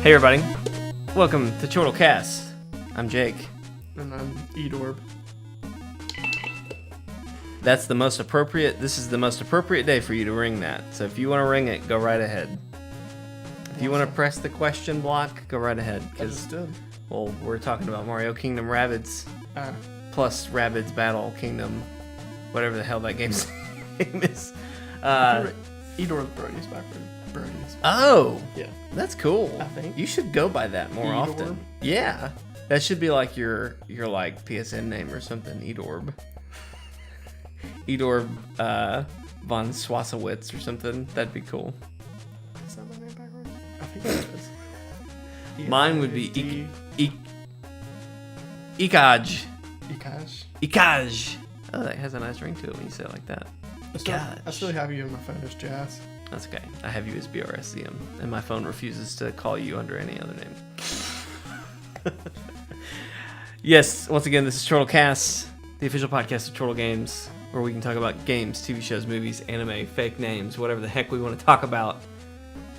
Hey everybody, welcome to Chortle Cast. I'm Jake. And I'm Edorb. This is the most appropriate day for you to ring that. So if you want to ring it, go right ahead. If you want to press the question block, go right ahead. I just did. Well, we're talking about Mario Kingdom Rabbids plus Rabbids Battle Kingdom, whatever the hell that game's name is. Edorb Brody's backwards. Brody's. Oh, yeah, that's cool. I think you should go by that more Edorb? often. Yeah, that should be like your like PSN name or something. Edorb. Edorb von Swasowitz or something. That'd be cool. Is that my name backwards? I think it is. Mine would be Ikaj. Ikaj. Oh, that has a nice ring to it when you say it like that. I still have you in my phone as Jazz. That's okay. I have you as BRSCM, and my phone refuses to call you under any other name. Yes, once again, this is Chortle Cast, the official podcast of Chortle Games, where we can talk about games, TV shows, movies, anime, fake names, whatever the heck we want to talk about.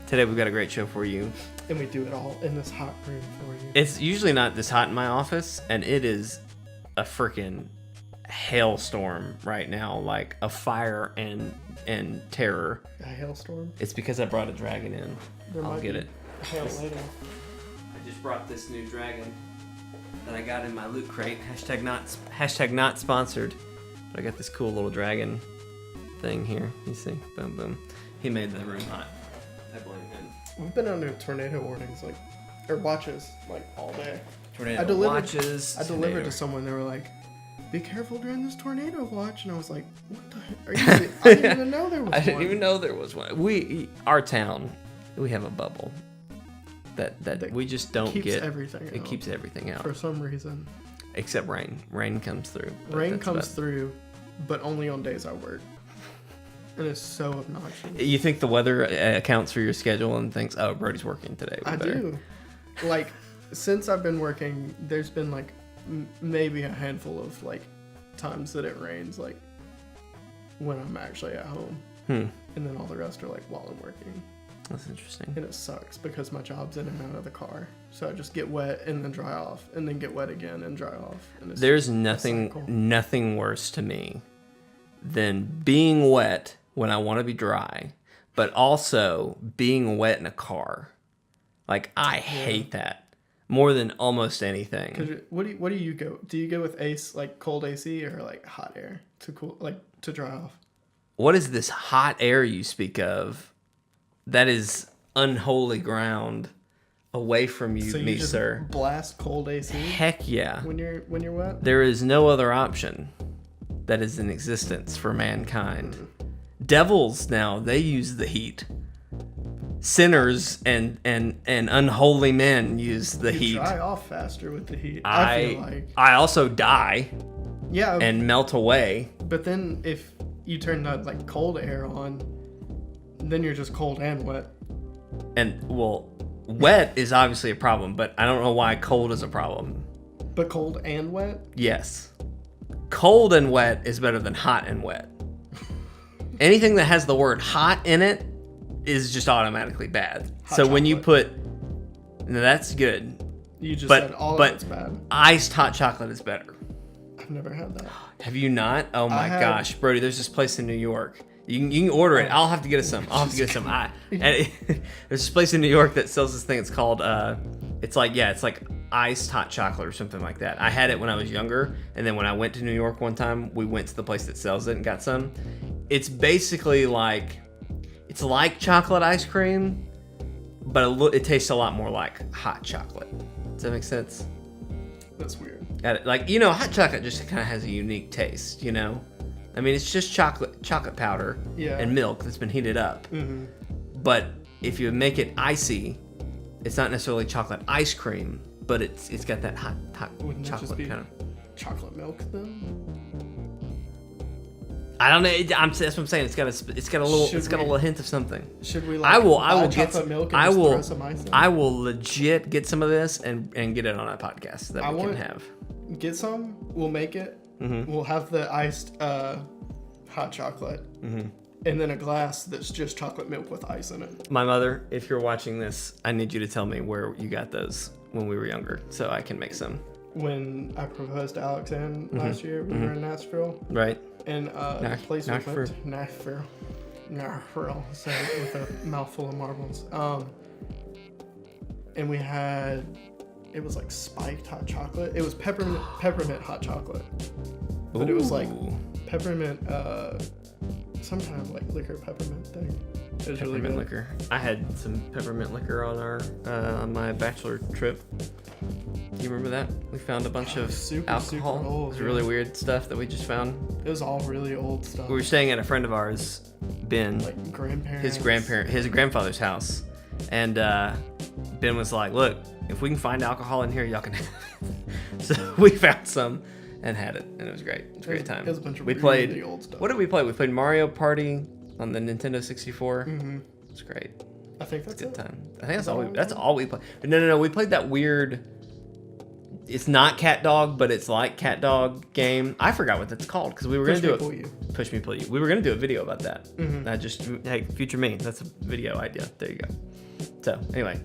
Today we've got a great show for you. And we do it all in this hot room for you. It's usually not this hot in my office, and it is a freaking hailstorm right now, like a fire and terror. A hailstorm? It's because I brought a dragon in. I'll get it. Hail later. I just brought this new dragon that I got in my loot crate. Hashtag not sponsored. But I got this cool little dragon thing here. You see? Boom, boom. He made the room hot. I blame him. We've been under tornado warnings, or watches, all day. Tornado watches. I delivered to someone. They were like, "Be careful during this tornado watch," and I was like, "What the heck? Are you?" I didn't even know there was one. I didn't even know there was one. Our town, we have a bubble that we just don't keeps get. Everything it out. Keeps everything out For some reason. Except rain. Rain comes through. Rain comes through, but only on days I work. And it's so obnoxious. You think the weather accounts for your schedule and thinks, "Oh, Brody's working today." I do. Since I've been working, there's been maybe a handful of times that it rains when I'm actually at home. And then all the rest are while I'm working. That's interesting. And it sucks because my job's in and out of the car. So I just get wet and then dry off and then get wet again and dry off. And there's nothing worse to me than being wet when I want to be dry, but also being wet in a car. I hate that more than almost anything. What do you go? Do you go with cold AC or hot air to cool to dry off? What is this hot air you speak of? That is unholy ground away from you, so you just sir. Blast cold AC. Heck yeah. When you're wet. There is no other option that is in existence for mankind. Devils now, they use the heat. Sinners and unholy men use the heat. Dry off faster with the heat. I feel like. I also die. Yeah. And melt away. But then if you turn that cold air on, then you're just cold and wet. And wet is obviously a problem, but I don't know why cold is a problem. But cold and wet? Yes. Cold and wet is better than hot and wet. Anything that has the word hot in it is just automatically bad. Hot so when chocolate. you put... No, that's good. You just said all of it's bad. Iced hot chocolate is better. I've never had that. Have you not? Oh my gosh, Brody, there's this place in New York. You can order it. I'll have to get us some. There's this place in New York that sells this thing. It's called, it's like iced hot chocolate or something like that. I had it when I was younger, and then when I went to New York one time, we went to the place that sells it and got some. It's basically it's like chocolate ice cream, but it tastes a lot more like hot chocolate. Does that make sense? That's weird. Hot chocolate just kind of has a unique taste, I mean, it's just chocolate powder and milk that's been heated up. Mm-hmm. But if you make it icy, it's not necessarily chocolate ice cream, but it's got that hot Wouldn't chocolate just be kind of chocolate milk then. I don't know. That's what I'm saying. It's got a little hint of something. Should we I will get chocolate milk and throw some ice in? I will legit get some of this and get it on a podcast that we can have. Get some. We'll make it. Mm-hmm. We'll have the iced hot chocolate, and then a glass that's just chocolate milk with ice in it. My mother, if you're watching this, I need you to tell me where you got those when we were younger, so I can make some. When I proposed to Alexanne last year, we were in Nashville. Right. And the place we went to, Nashville, so with a mouthful of marbles. And we had, it was like spiked hot chocolate. It was peppermint hot chocolate, but it was like peppermint, some kind of like liquor peppermint thing. It was peppermint really good. liquor. I had some peppermint liquor on our on my bachelor trip. Do you remember that? We found a bunch of alcohol. Super old, it was really weird stuff that we just found. It was all really old stuff. We were staying at a friend of ours, Ben, Like grandparents. his grandfather's house, and Ben was like, "Look, if we can find alcohol in here, y'all can have it." So we found some and had it, and it was great. It was a great time. It was a bunch of we really played old stuff. What did we play? We played Mario Party on the Nintendo 64. Mm-hmm. It's great. I think that's It's a good it. time. I think that's all we played. No. We played that weird. It's not Cat Dog, but it's like Cat Dog game. I forgot what that's called because we were gonna do it. Push Me Pull You. We were gonna do a video about that. Hey, future me. That's a video idea. There you go. So anyway,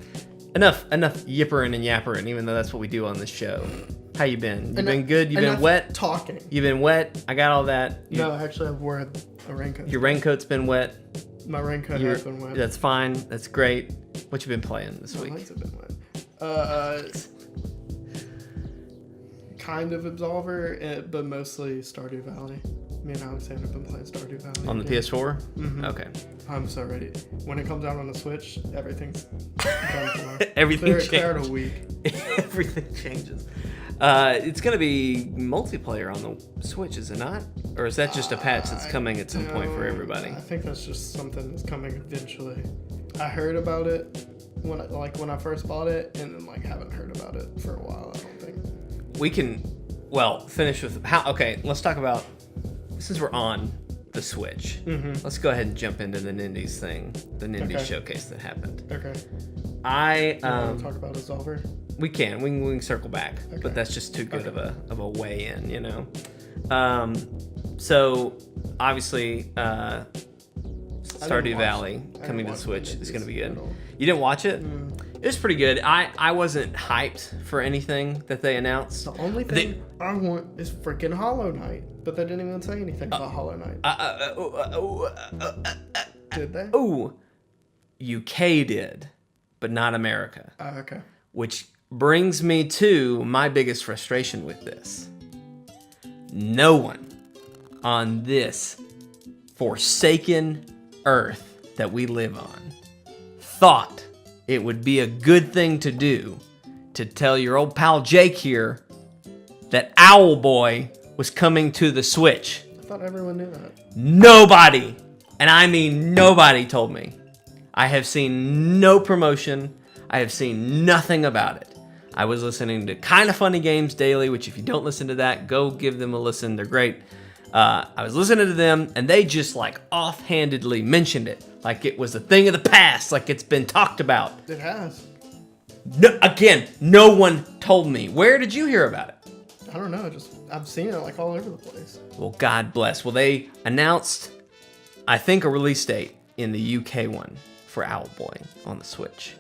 enough yippering and yappering. Even though that's what we do on this show. How you been? You been good? You been wet? Talking. You been wet? I got all that. No, actually, I've worn a raincoat. Your raincoat's been wet. My raincoat has been wet. That's fine. That's great. What you been playing this My week? legs have been wet. Kind of Absolver, but mostly Stardew Valley. Me and Alexander have been playing Stardew Valley. On the PS4? Mm-hmm. Okay. I'm so ready. When it comes out on the Switch, everything's done for. Everything changes. Clear out a week. Everything changes. It's going to be multiplayer on the Switch, is it not? Or is that just a patch that's coming at some point for everybody? I think that's just something that's coming eventually. I heard about it when I first bought it, and then haven't heard about it for a while. I don't think. We can, finish with okay, let's talk about, since we're on the Switch, let's go ahead and jump into the Nindies thing, the Nindies showcase that happened. Okay. I want to talk about Absolver? We can circle back, but that's just too good of a way in, you know. So obviously, Stardew Valley coming to the Switch is going to be good. You didn't watch it? It was pretty good. I wasn't hyped for anything that they announced. The only thing I want is freaking Hollow Knight, but they didn't even say anything about Hollow Knight. Did they? Oh, UK did, but not America. Okay. Which brings me to my biggest frustration with this. No one on this forsaken earth that we live on thought it would be a good thing to do to tell your old pal Jake here that Owlboy was coming to the Switch. I thought everyone knew that. Nobody, and I mean nobody, told me. I have seen no promotion. I have seen nothing about it. I was listening to Kinda Funny Games Daily, which if you don't listen to that, go give them a listen. They're great. I was listening to them, and they just offhandedly mentioned it. Like it was a thing of the past, like it's been talked about. It has. No, again, no one told me. Where did you hear about it? I don't know. I've seen it all over the place. Well, God bless. Well, they announced, I think, a release date in the UK one for Owlboy on the Switch.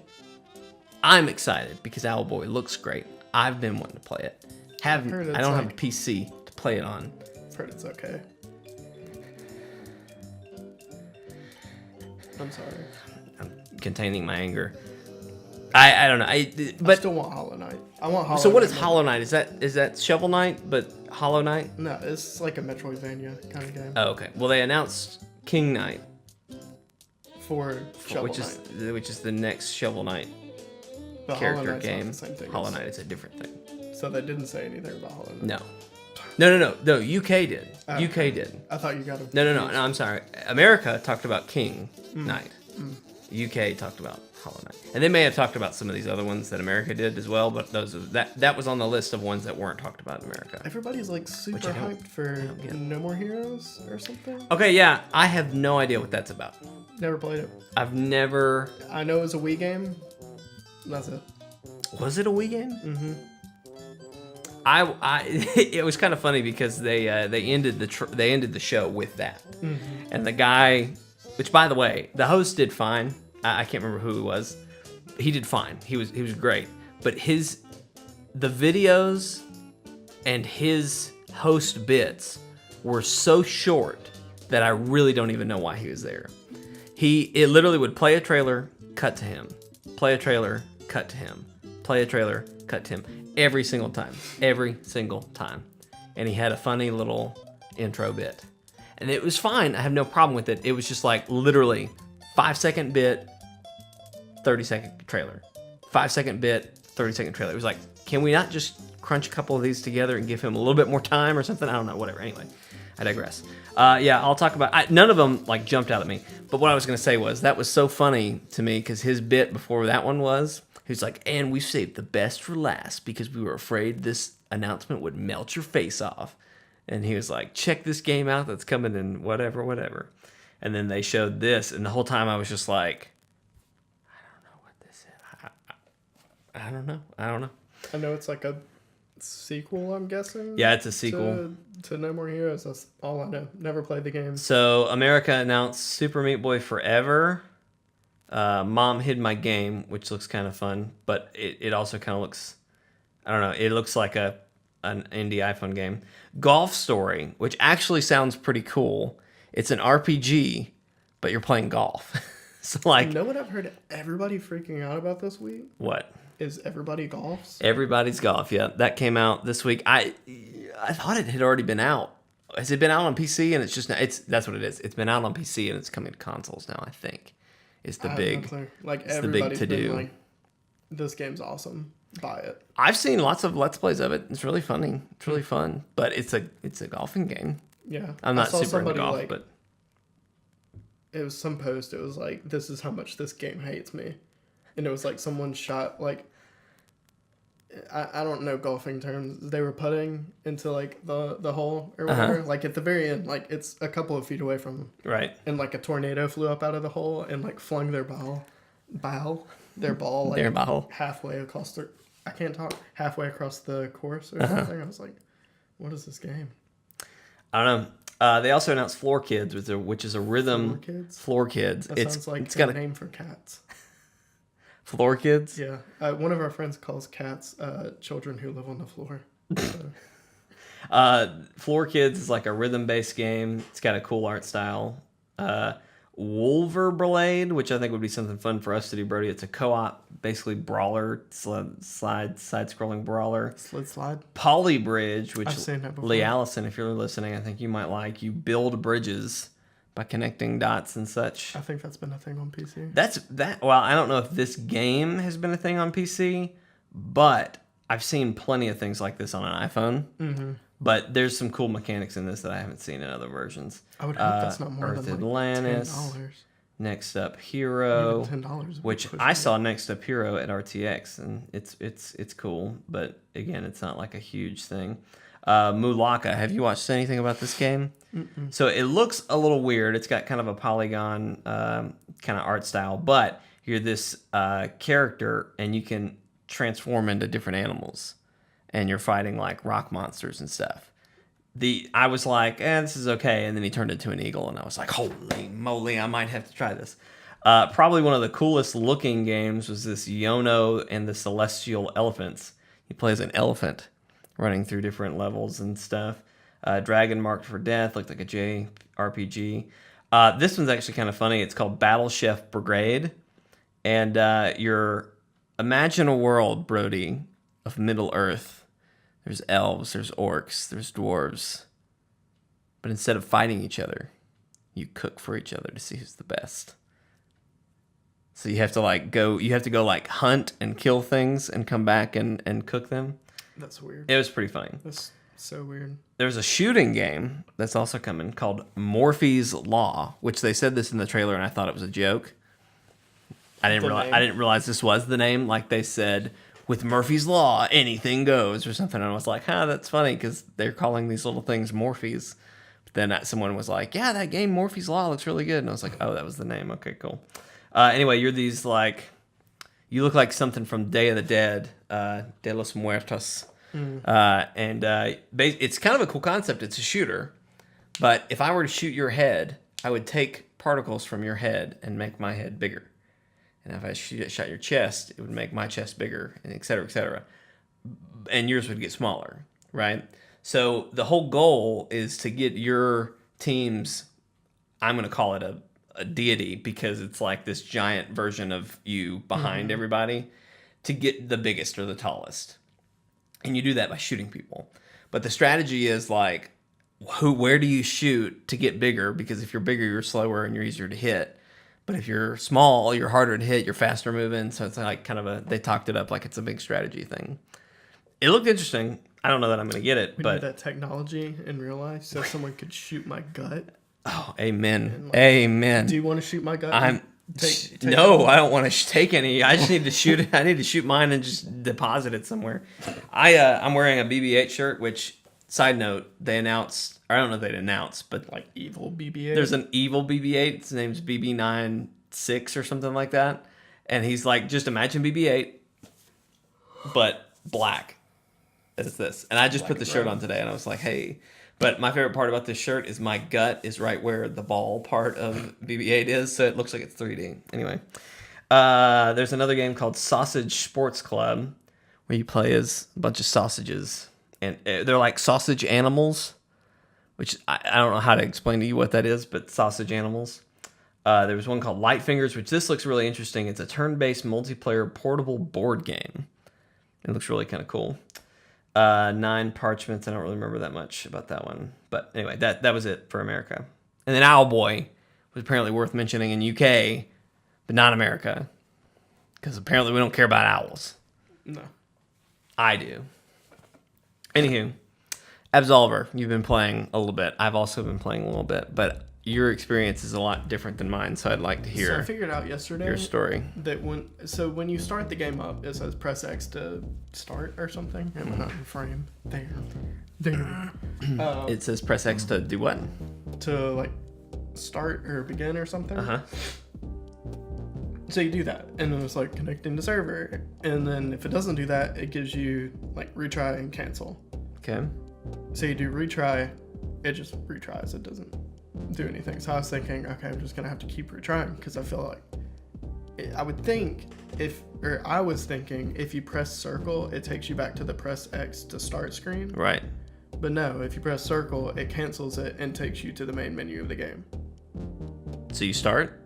I'm excited because Owlboy looks great. I've been wanting to play it. I don't have a PC to play it on. I've heard it's okay. I'm sorry. I'm containing my anger. I don't know. But I still want Hollow Knight. I want Hollow Knight. So what is Hollow Knight? Is that Shovel Knight, but Hollow Knight? No, it's like a Metroidvania kind of game. Oh, okay. Well, they announced King Knight for Shovel Knight, which is the next Shovel Knight but character game. Not the same thing. Hollow Knight is a different thing. So they didn't say anything about Hollow Knight. No. UK did. UK did. I thought you got it. No. I'm sorry. America talked about King Knight. UK talked about Hollow Knight, and they may have talked about some of these other ones that America did as well. But that was on the list of ones that weren't talked about in America. Everybody's super hyped for No More Heroes or something. Okay, yeah, I have no idea what that's about. Never played it. I've never. I know it was a Wii game. That's it. Was it a Wii game? Mm-hmm. It was kind of funny because they ended the show with that, and the guy which by the way, the host did fine. I can't remember who he was. He did fine. He was great. But the videos and his host bits were so short that I really don't even know why he was there. It literally would play a trailer, cut to him. Play a trailer, cut to him. Play a trailer, cut to him. Every single time. Every single time. And he had a funny little intro bit. And it was fine. I have no problem with it. It was just like literally 5-second bit, 30-second trailer. 5-second bit, 30-second trailer. It was like, can we not just crunch a couple of these together and give him a little bit more time or something? I don't know, whatever. Anyway, I digress. Yeah, I'll talk about... none of them like jumped out at me. But what I was going to say was, that was so funny to me because his bit before that one was, he was like, and we saved the best for last because we were afraid this announcement would melt your face off. And he was like, check this game out that's coming in whatever, whatever. And then they showed this, and the whole time I was just like, I don't know what this is. I don't know. I know it's like a sequel, I'm guessing. Yeah, it's a sequel. To No More Heroes. That's all I know. Never played the game. So America announced Super Meat Boy Forever. Mom Hid My Game, which looks kind of fun, but it also kind of looks, I don't know, it looks like an indie iPhone game. Golf Story, which actually sounds pretty cool. It's an RPG, but you're playing golf. So like, you know what I've heard everybody freaking out about this week? What? Is Everybody Golfs? Everybody's Golf, yeah. That came out this week. I thought it had already been out. Has it been out on PC? And that's what it is. It's been out on PC and it's coming to consoles now, I think. It's the big, like, it's the big to-do. Like, this game's awesome. Buy it. I've seen lots of Let's Plays of it. It's really funny. It's really fun. But it's a golfing game. Yeah. I'm not super into golf, but... It was some post. It was like, this is how much this game hates me. And it was like someone shot, like... I don't know golfing terms. They were putting into, like, the hole or whatever. Like, at the very end, like, it's a couple of feet away from them. Right. And, like, a tornado flew up out of the hole and, like, flung their ball, like, halfway across halfway across the course or something. I was like, what is this game? I don't know. They also announced Floor Kids, which is a rhythm... Floor Kids? That sounds like a name for cats. Floor Kids? Yeah. One of our friends calls cats children who live on the floor. So. Floor Kids is like a rhythm-based game. It's got a cool art style. Wolverblade, which I think would be something fun for us to do, Brody. It's a co-op, basically brawler, side-scrolling brawler. Slide. Polybridge, which I've seen that before. Lee Allison, if you're listening, I think you might like. You build bridges by connecting dots and such. I think that's been a thing on PC. Well, I don't know if this game has been a thing on PC, but I've seen plenty of things like this on an iPhone. Mm-hmm. But there's some cool mechanics in this that I haven't seen in other versions. I would hope that's not more Earth than Atlantis, $10. Next Up Hero, $10, which I saw Next Up Hero at RTX, and it's cool, but again, it's not like a huge thing. Mulaka, have you watched anything about this game? Mm-mm. So it looks a little weird. It's got kind of a polygon kind of art style, but you're this character, and you can transform into different animals. And you're fighting like rock monsters and stuff. I was like, this is okay. And then he turned into an eagle, and I was like, holy moly, I might have to try this. Probably one of the coolest looking games was this Yono and the Celestial Elephants. He plays an elephant running through different levels and stuff. Dragon Marked for Death looked like a JRPG. This one's actually kind of funny. It's called Battle Chef Brigade. And imagine a world, Brody, of Middle Earth. There's elves, there's orcs, there's dwarves. But instead of fighting each other, you cook for each other to see who's the best. So you have to go hunt and kill things and come back and cook them. That's weird. It was pretty funny. That's so weird. There's a shooting game that's also coming called Morphe's Law, which they said this in the trailer and I thought it was a joke. I didn't realize this was the name. Like they said, with Murphy's Law, anything goes or something. And I was like, that's funny because they're calling these little things Morphes. But then someone was like, yeah, that game Morphy's Law looks really good. And I was like, oh, that was the name. Okay, cool. Anyway, you're these you look like something from Day of the Dead, De los Muertos. Mm. It's kind of a cool concept. It's a shooter. But if I were to shoot your head, I would take particles from your head and make my head bigger. And if I shot your chest, it would make my chest bigger, and et cetera, et cetera. And yours would get smaller, right? So the whole goal is to get your team's, I'm going to call it a deity, because it's like this giant version of you behind everybody, to get the biggest or the tallest. And you do that by shooting people. But the strategy is like, where do you shoot to get bigger? Because if you're bigger, you're slower and you're easier to hit. But if you're small, you're harder to hit, you're faster moving. So it's like kind of they talked it up like it's a big strategy thing. It looked interesting. I don't know that I'm going to get it. We but need that technology in real life so someone could shoot my gut. Oh, amen. Amen. Do you want to shoot my gut? No, I don't want to take any. I just need to shoot it. I need to shoot mine and just deposit it somewhere. I'm wearing a BB-8 shirt, which, side note, they announced, or I don't know if they'd announced, but like evil BB-8. There's an evil BB-8. His name's BB-96 or something like that. And he's like, just imagine BB-8, but black. It's this. And I just put the shirt on today, and I was like, hey. But my favorite part about this shirt is my gut is right where the ball part of BB-8 is, so it looks like it's 3D. Anyway, there's another game called Sausage Sports Club, where you play as a bunch of sausages. And they're like sausage animals, which I don't know how to explain to you what that is, but sausage animals. There was one called Light Fingers, which this looks really interesting. It's a turn-based multiplayer portable board game. It looks really kind of cool. 9 parchments. I don't really remember that much about that one. But anyway, that was it for America. And then Owlboy was apparently worth mentioning in UK, but not America. Because apparently we don't care about owls. No. I do. Anywho, Absolver, you've been playing a little bit. I've also been playing a little bit. But your experience is a lot different than mine, so I'd like to hear So I figured out yesterday your story. That when you start the game up, it says press X to start or something. Am I not in frame? There. It says press X to do what? To like start or begin or something. Uh-huh. So you do that, and then it's like connecting to server, and then if it doesn't do that, it gives you like retry and cancel. Okay. So you do retry, it just retries. It doesn't do anything. So I was thinking, okay, I'm just gonna have to keep retrying because I feel like I was thinking if you press circle, it takes you back to the press X to start screen. Right. But no, if you press circle, it cancels it and takes you to the main menu of the game. So you start?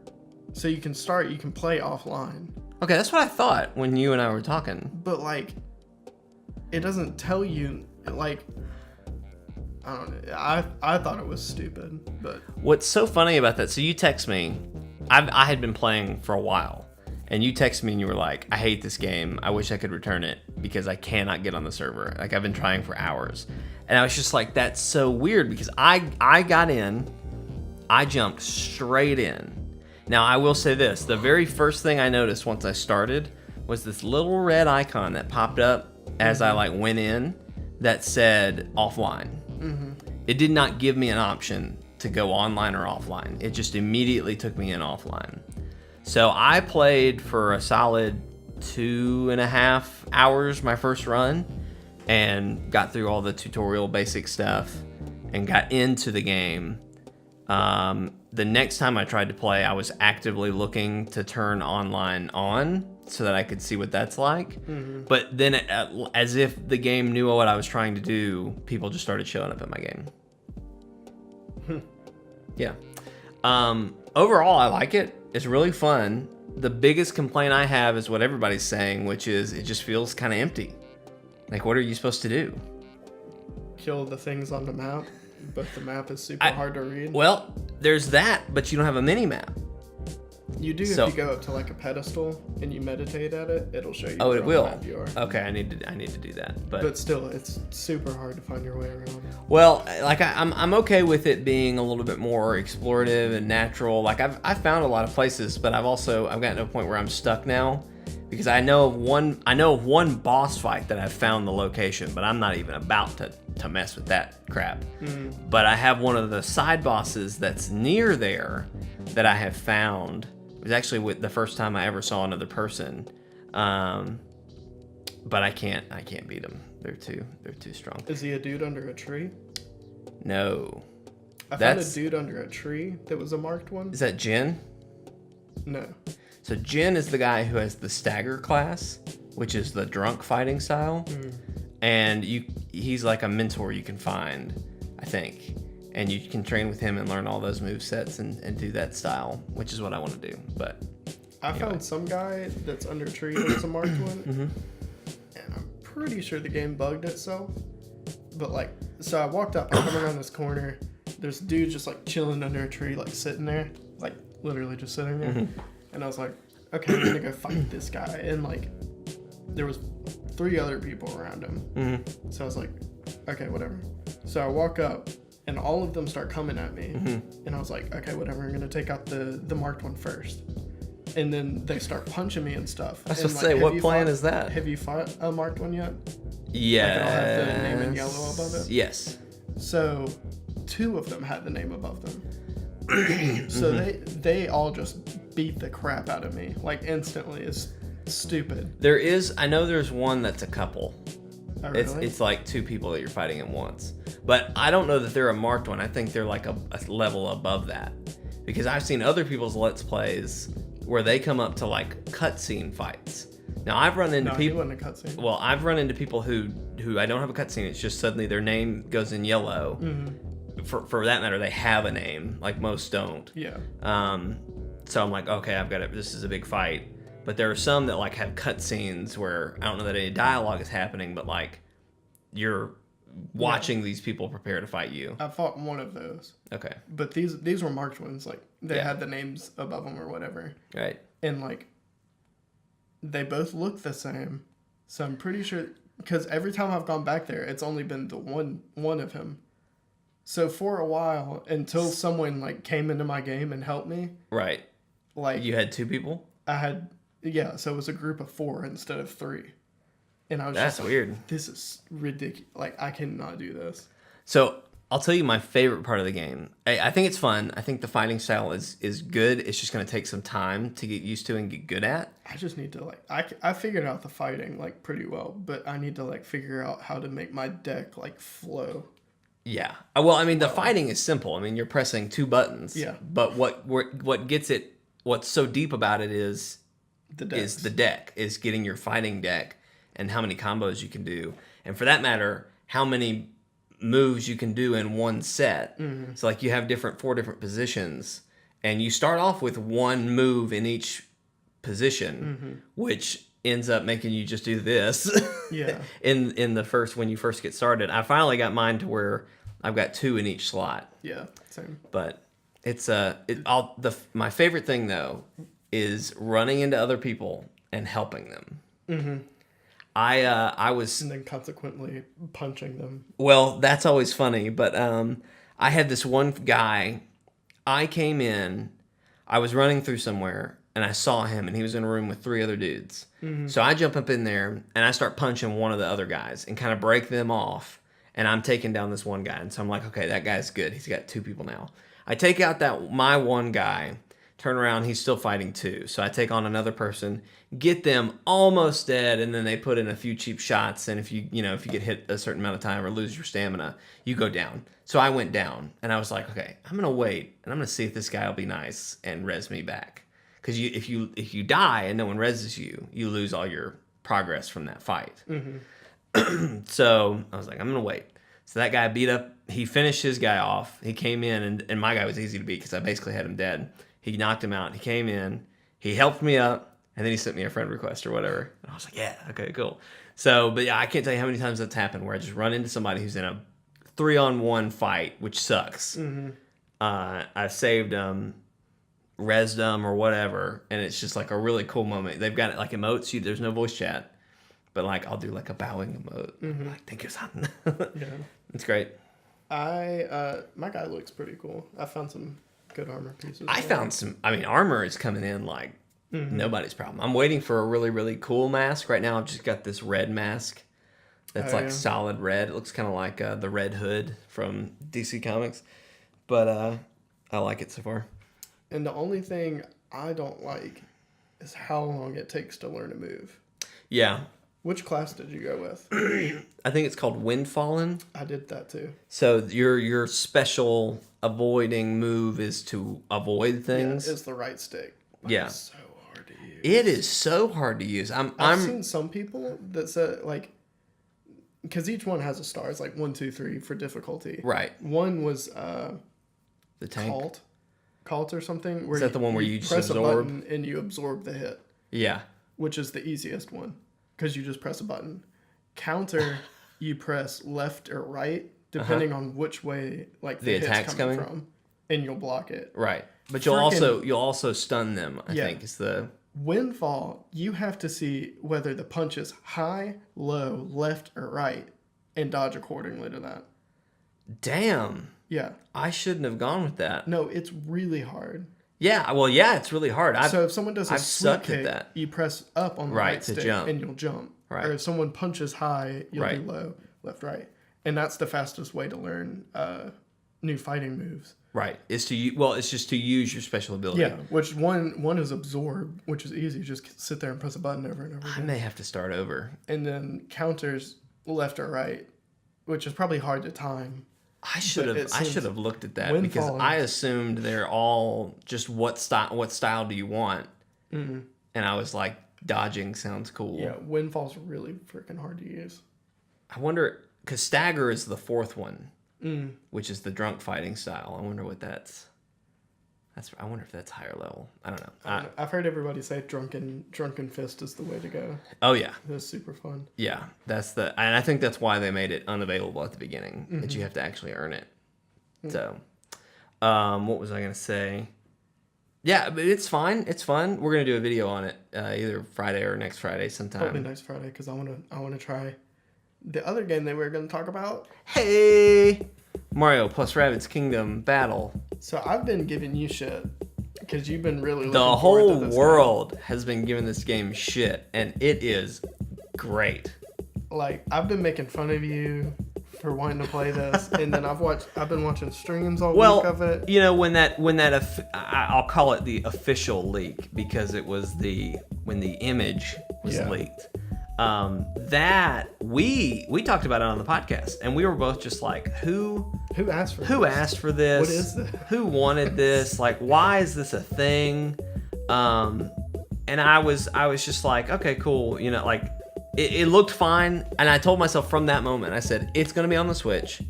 So you can start, you can play offline. Okay, that's what I thought when you and I were talking. But like, it doesn't tell you, like, I don't know. I thought it was stupid, but what's so funny about that? So you text me. I had been playing for a while, and you text me and you were like, "I hate this game. I wish I could return it because I cannot get on the server. Like I've been trying for hours." And I was just like, "That's so weird," because I got in, I jumped straight in. Now I will say this: the very first thing I noticed once I started was this little red icon that popped up as I like went in that said offline. Mm-hmm. It did not give me an option to go online or offline. It just immediately took me in offline. So I played for a solid 2.5 hours my first run and got through all the tutorial basic stuff and got into the game. The next time I tried to play, I was actively looking to turn online on so that I could see what that's like. Mm-hmm. But then as if the game knew what I was trying to do, people just started showing up in my game. Yeah. Overall, I like it. It's really fun. The biggest complaint I have is what everybody's saying, which is it just feels kind of empty. Like, what are you supposed to do? Kill the things on the map, but the map is super hard to read. Well, there's that, but you don't have a mini map. You do if you go up to like a pedestal and you meditate at it, it'll show you. Oh, it will. Map you are. Okay, I need to do that. But still, it's super hard to find your way around. Well, like I'm okay with it being a little bit more explorative and natural. Like I've found a lot of places, but I've gotten to a point where I'm stuck now because I know of one boss fight that I've found the location, but I'm not even about to mess with that crap. Mm. But I have one of the side bosses that's near there that I have found. It was actually the first time I ever saw another person, but I can't beat them. They're too strong. Is he a dude under a tree? No. I found a dude under a tree that was a marked one. Is that Jin? No. So Jin is the guy who has the stagger class, which is the drunk fighting style. And he's like a mentor you can find, I think. And you can train with him and learn all those move sets and do that style, which is what I want to do. But I found some guy that's under a tree that was a marked one. And I'm pretty sure the game bugged itself. But like, so I walked up, I come around this corner. There's a dude just like chilling under a tree, like sitting there, like literally just sitting there. And I was like, okay, I'm gonna go fight this guy. And like, there was 3 other people around him. So I was like, okay, whatever. So I walk up, and all of them start coming at me. And I was like, okay, whatever. I'm gonna take out the marked one first. And then they start punching me and stuff. I was supposed to say, what plan is that? Have you fought a marked one yet? Yeah. Like, it'll have the name in yellow above it? Yes. So 2 of them had the name above them. So they all just beat the crap out of me, like instantly. It's stupid. I know there's one that's a couple. Oh, really? It's like 2 people that you're fighting at once. But I don't know that they're a marked one. I think they're like a level above that. Because I've seen other people's Let's Plays where they come up to like cutscene fights. Now I've run into people. No, he wasn't a cutscene. Well, I've run into people who I don't have a cutscene. It's just suddenly their name goes in yellow. For that matter, they have a name. Like most don't. Yeah. So I'm like, okay, I've got it. This is a big fight. But there are some that like have cutscenes where I don't know that any dialogue is happening, but like you're watching these people prepare to fight you. I fought one of those. Okay. But these were marked ones. Like they had the names above them or whatever. Right. And like they both look the same. So I'm pretty sure, because every time I've gone back there, it's only been the one of him. So for a while, until someone like came into my game and helped me. Right. Like you had 2 people? I had, so it was a group of 4 instead of 3. And I was That's just like, weird. This is ridiculous. Like, I cannot do this. So I'll tell you my favorite part of the game. I think it's fun. I think the fighting style is good. It's just going to take some time to get used to and get good at. I just need to, like, I figured out the fighting, like, pretty well. But I need to, like, figure out how to make my deck, like, flow. Yeah. Well, I mean, the fighting is simple. I mean, you're pressing 2 buttons. Yeah. But what gets it, what's so deep about it is the deck, is getting your fighting deck and how many combos you can do. And for that matter, how many moves you can do in one set. So like you have 4 different positions, and you start off with 1 move in each position, which ends up making you just do this. in the first, when you first get started. I finally got mine to where I've got 2 in each slot. Yeah, same. But it's my favorite thing though is running into other people and helping them. I was, and then consequently punching them. Well, that's always funny, but I had this one guy. I came in, I was running through somewhere, and I saw him, and he was in a room with 3 other dudes. So I jump up in there, and I start punching one of the other guys and kind of break them off, and I'm taking down this one guy. And so I'm like, okay, that guy's good. He's got 2 people now. I take out my one guy, turn around, he's still fighting 2. So I take on another person, get them almost dead, and then they put in a few cheap shots, and if you get hit a certain amount of time or lose your stamina, you go down. So I went down, and I was like, okay, I'm gonna wait, and I'm gonna see if this guy will be nice and res me back. Because if you die and no one reses you, you lose all your progress from that fight. So I was like, I'm gonna wait. So that guy he finished his guy off. He came in, and my guy was easy to beat because I basically had him dead. He knocked him out. He came in. He helped me up. And then he sent me a friend request or whatever. And I was like, yeah, okay, cool. So, but yeah, I can't tell you how many times that's happened where I just run into somebody who's in a 3-on-1 fight, which sucks. I saved them, resed them or whatever. And it's just like a really cool moment. They've got it like emotes. There's no voice chat. But like, I'll do like a bowing emote. Like, thank you, son. Yeah. It's great. My guy looks pretty cool. I found some good armor pieces. Armor is coming in like nobody's problem. I'm waiting for a really, really cool mask. Right now, I've just got this red mask that's solid red. It looks kind of like the Red Hood from DC Comics. But I like it so far. And the only thing I don't like is how long it takes to learn a move. Yeah. Which class did you go with? I think it's called Windfallen. I did that too. So your special avoiding move is to avoid things. Yeah, it's the right stick. But Yeah. It's so hard to use. It is so hard to use. I've seen some people that say, like, because each one has a star. It's like 1, 2, 3 for difficulty. Right. One was The tank. Cult or something. Where Is that the one where you just press absorb? a button and you absorb the hit, Yeah. which is the easiest one because you just press a button. Counter, you press left or right depending on which way like the hit's attack's coming coming from, and you'll block it. Right. But you'll also stun them, I think is the... Windfall, you have to see whether the punch is high, low, left, or right, and dodge accordingly to that. Damn. Yeah. I shouldn't have gone with that. No, it's really hard. Yeah, well, yeah, it's really hard. So if someone does a I've sweep sucked kick, at that. you press up on the Right, right to stick jump. and you'll jump. Right. Or if someone punches high, you'll Right. do low, left, right. And that's the fastest way to learn new fighting moves. Right. It's just to use your special ability. Yeah, which one is absorb, which is easy. Just sit there and press a button over and over I again. may have to start over. And then counters left or right, which is probably hard to time. I should have looked at that because Windfall I assumed they're all just what style do you want? Mm-hmm. And I was like, dodging sounds cool. Yeah, Windfall's really freaking hard to use. I wonder, because Stagger is the fourth one, which is the drunk fighting style. I wonder what that's. I wonder if that's higher level. I don't know. I've heard everybody say drunken fist is the way to go. Oh yeah, It's super fun. yeah. And I think that's why they made it unavailable at the beginning. That you have to actually earn it. So, what was I gonna say? Yeah, but it's fine. It's fun. We're gonna do a video on it either Friday or next Friday sometime. Probably next Friday because I wanna try the other game that we were gonna talk about. Hey, Mario plus Rabbids Kingdom Battle. So I've been giving you shit because you've been really looking The forward whole to this world has been giving this game shit, and it is great. game. Like I've been making fun of you for wanting to play this, and then I've been watching streams all week of it. You know, I'll call it the official leak because it was when the image was leaked. That we talked about it on the podcast, and we were both just like, who asked for this? What is this? Who wanted this? Like, why is this a thing? And I was just like, okay, cool. You know, like it looked fine, and I told myself from that moment, I said, it's gonna be on the Switch.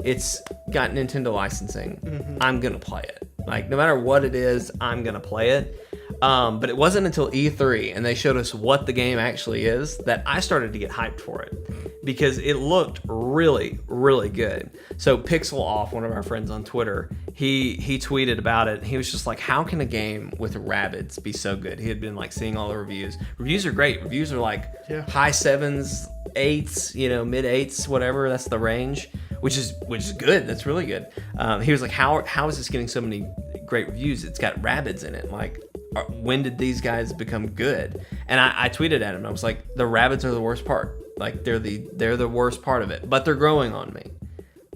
It's got Nintendo licensing. I'm gonna play it. Like, no matter what it is, I'm gonna play it. But it wasn't until E3 and they showed us what the game actually is that I started to get hyped for it because it looked really, really good. So Pixel Off, one of our friends on Twitter, he tweeted about it. He was just like, how can a game with Rabbids be so good? He had been like seeing all the reviews. Reviews are great. Reviews are like high 7s, 8s, mid 8s, whatever. That's the range, which is good. That's really good. He was like, how is this getting so many great reviews? It's got Rabbids in it. Like, when did these guys become good? And I tweeted at him. I was like, the Rabbids are the worst part. Like, they're the worst part of it. But they're growing on me.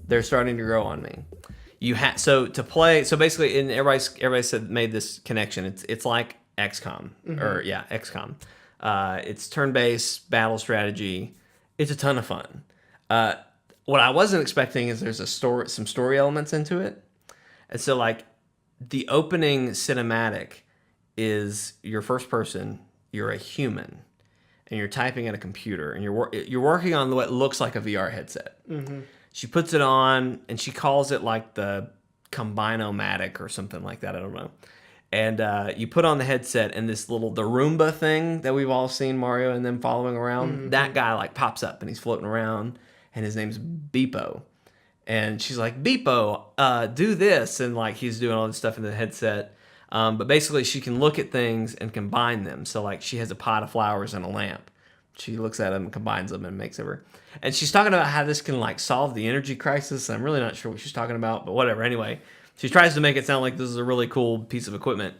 They're starting to grow on me. So basically, and everybody said made this connection. It's like XCOM XCOM. It's turn-based battle strategy. It's a ton of fun. What I wasn't expecting is there's some story elements into it, and so like the opening cinematic is your first person, you're a human, and you're typing at a computer, and you're working on what looks like a VR headset. She puts it on, and she calls it like the Combino-matic or something like that. I don't know. And you put on the headset, and the Roomba thing that we've all seen Mario and them following around, that guy like pops up, and he's floating around, and his name's Beepo. And she's like, Beepo, do this, and like he's doing all this stuff in the headset. But basically, she can look at things and combine them. So, like, she has a pot of flowers and a lamp. She looks at them and combines them and makes over. And she's talking about how this can, like, solve the energy crisis. I'm really not sure what she's talking about, but whatever. Anyway, she tries to make it sound like this is a really cool piece of equipment.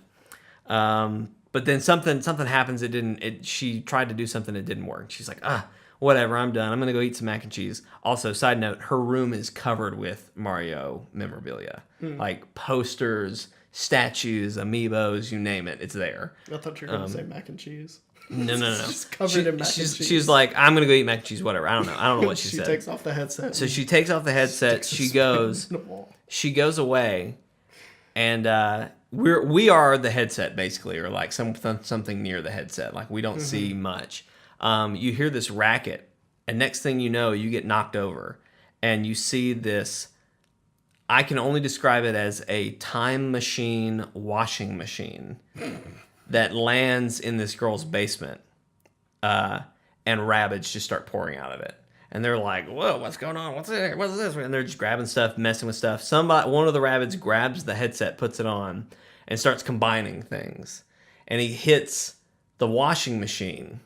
But then something happens. She tried to do something that didn't work. She's like, whatever, I'm done. I'm going to go eat some mac and cheese. Also, side note, her room is covered with Mario memorabilia. Like posters, statues, amiibos, you name it, it's there. I thought you were going to say mac and cheese. No. She's covered in mac and cheese. She's like, I'm going to go eat mac and cheese, whatever. I don't know what she said. She takes off the headset. So she takes off the headset. She goes away, and we are the headset basically, or like something near the headset. Like we don't see much. You hear this racket, and next thing you know, you get knocked over, and you see this. I can only describe it as a time machine washing machine that lands in this girl's basement, and Rabbids just start pouring out of it. And they're like, whoa, what's going on? What's this? And they're just grabbing stuff, messing with stuff. One of the Rabbids grabs the headset, puts it on, and starts combining things. And he hits the washing machine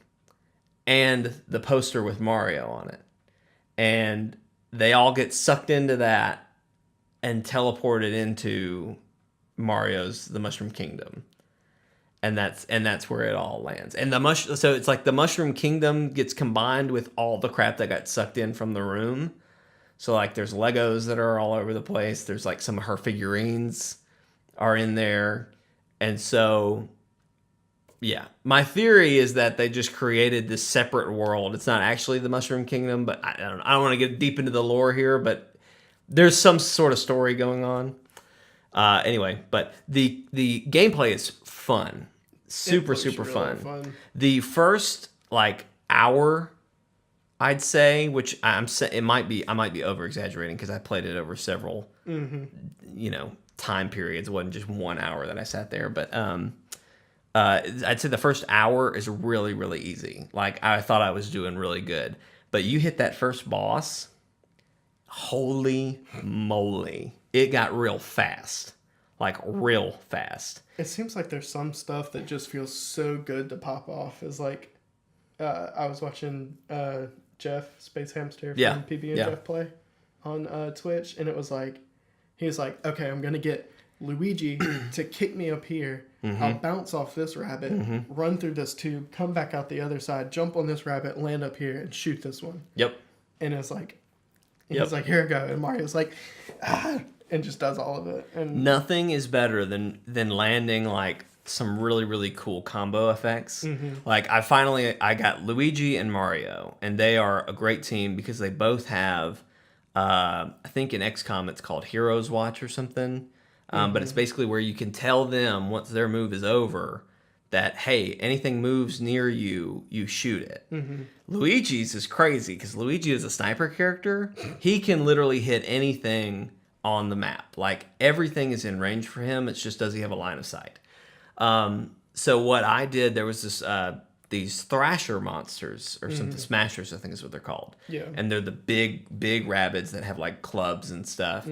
and the poster with Mario on it. And they all get sucked into that and teleported into the Mushroom Kingdom. And that's where it all lands. And so it's like the Mushroom Kingdom gets combined with all the crap that got sucked in from the room. So like there's Legos that are all over the place. There's like some of her figurines are in there. And so yeah, my theory is that they just created this separate world. It's not actually the Mushroom Kingdom, but I don't want to get deep into the lore here, but there's some sort of story going on. Anyway, but the gameplay is fun. Super really fun. The first like hour, I'd say, which I might be over exaggerating because I played it over several time periods. It wasn't just 1 hour that I sat there, but I'd say the first hour is really, really easy. Like I thought I was doing really good, but you hit that first boss, holy moly, it got real fast. Like real fast. It seems like there's some stuff that just feels so good to pop off. Is like, I was watching Jeff Space Hamster from PB and Jeff Play on Twitch, and it was like, he was like, okay, I'm gonna get Luigi to kick me up here. I'll bounce off this rabbit, run through this tube, come back out the other side, jump on this rabbit, land up here, and shoot this one. Yep. And it's like, he's like, here I go, and Mario's like, and just does all of it. And nothing is better than landing like some really, really cool combo effects. Like I got Luigi and Mario, and they are a great team because they both have I think in XCOM it's called Heroes Watch or something. But it's basically where you can tell them once their move is over that, hey, anything moves near you, you shoot it. Luigi's is crazy because Luigi is a sniper character. He can literally hit anything on the map. Like everything is in range for him. It's just, does he have a line of sight? So what I did, there was this these Thrasher monsters or something, Smashers I think is what they're called. Yeah. And they're the big Rabbids that have like clubs and stuff.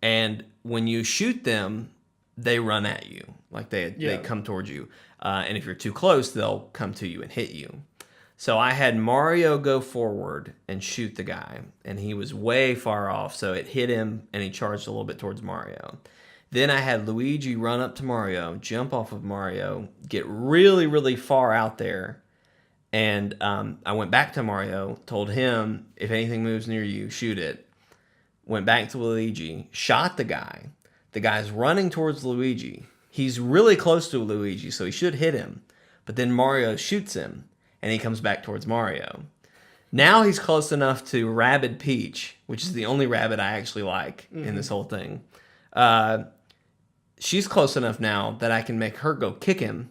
And when you shoot them, they run at you. Like they come towards you. And if you're too close, they'll come to you and hit you. So I had Mario go forward and shoot the guy, and he was way far off, so it hit him, and he charged a little bit towards Mario. Then I had Luigi run up to Mario, jump off of Mario, get really, really far out there, and I went back to Mario, told him, if anything moves near you, shoot it. Went back to Luigi, shot the guy. The guy's running towards Luigi. He's really close to Luigi, so he should hit him. But then Mario shoots him, and he comes back towards Mario. Now he's close enough to Rabbid Peach, which is the only rabbit I actually like in this whole thing. She's close enough now that I can make her go kick him.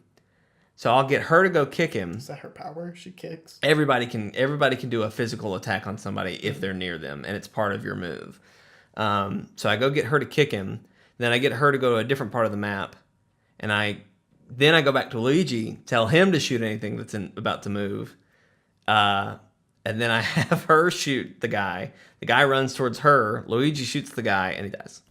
So I'll get her to go kick him. Is that her power? She kicks? Everybody can do a physical attack on somebody if they're near them, and it's part of your move. So I go get her to kick him. Then I get her to go to a different part of the map, and then I go back to Luigi, tell him to shoot anything that's about to move, and then I have her shoot the guy. The guy runs towards her. Luigi shoots the guy, and he dies.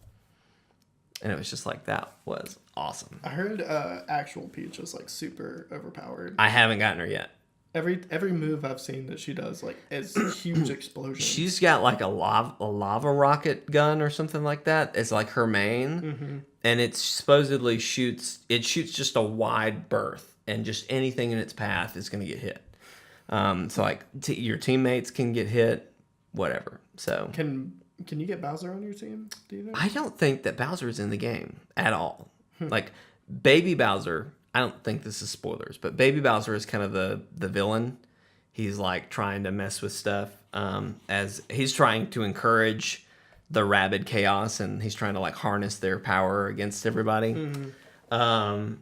And it was just like, that was awesome. I heard actual Peach is like super overpowered. I haven't gotten her yet. Every move I've seen that she does like is huge explosions. She's got like a lava rocket gun or something like that. It's like her main, and it supposedly shoots just a wide berth, and just anything in its path is going to get hit. So like your teammates can get hit, whatever. So Can you get Bowser on your team? Do you think? I don't think that Bowser is in the game at all. Like Baby Bowser, I don't think this is spoilers, but Baby Bowser is kind of the villain. He's like trying to mess with stuff, as he's trying to encourage the Rabbid chaos, and he's trying to like harness their power against everybody. But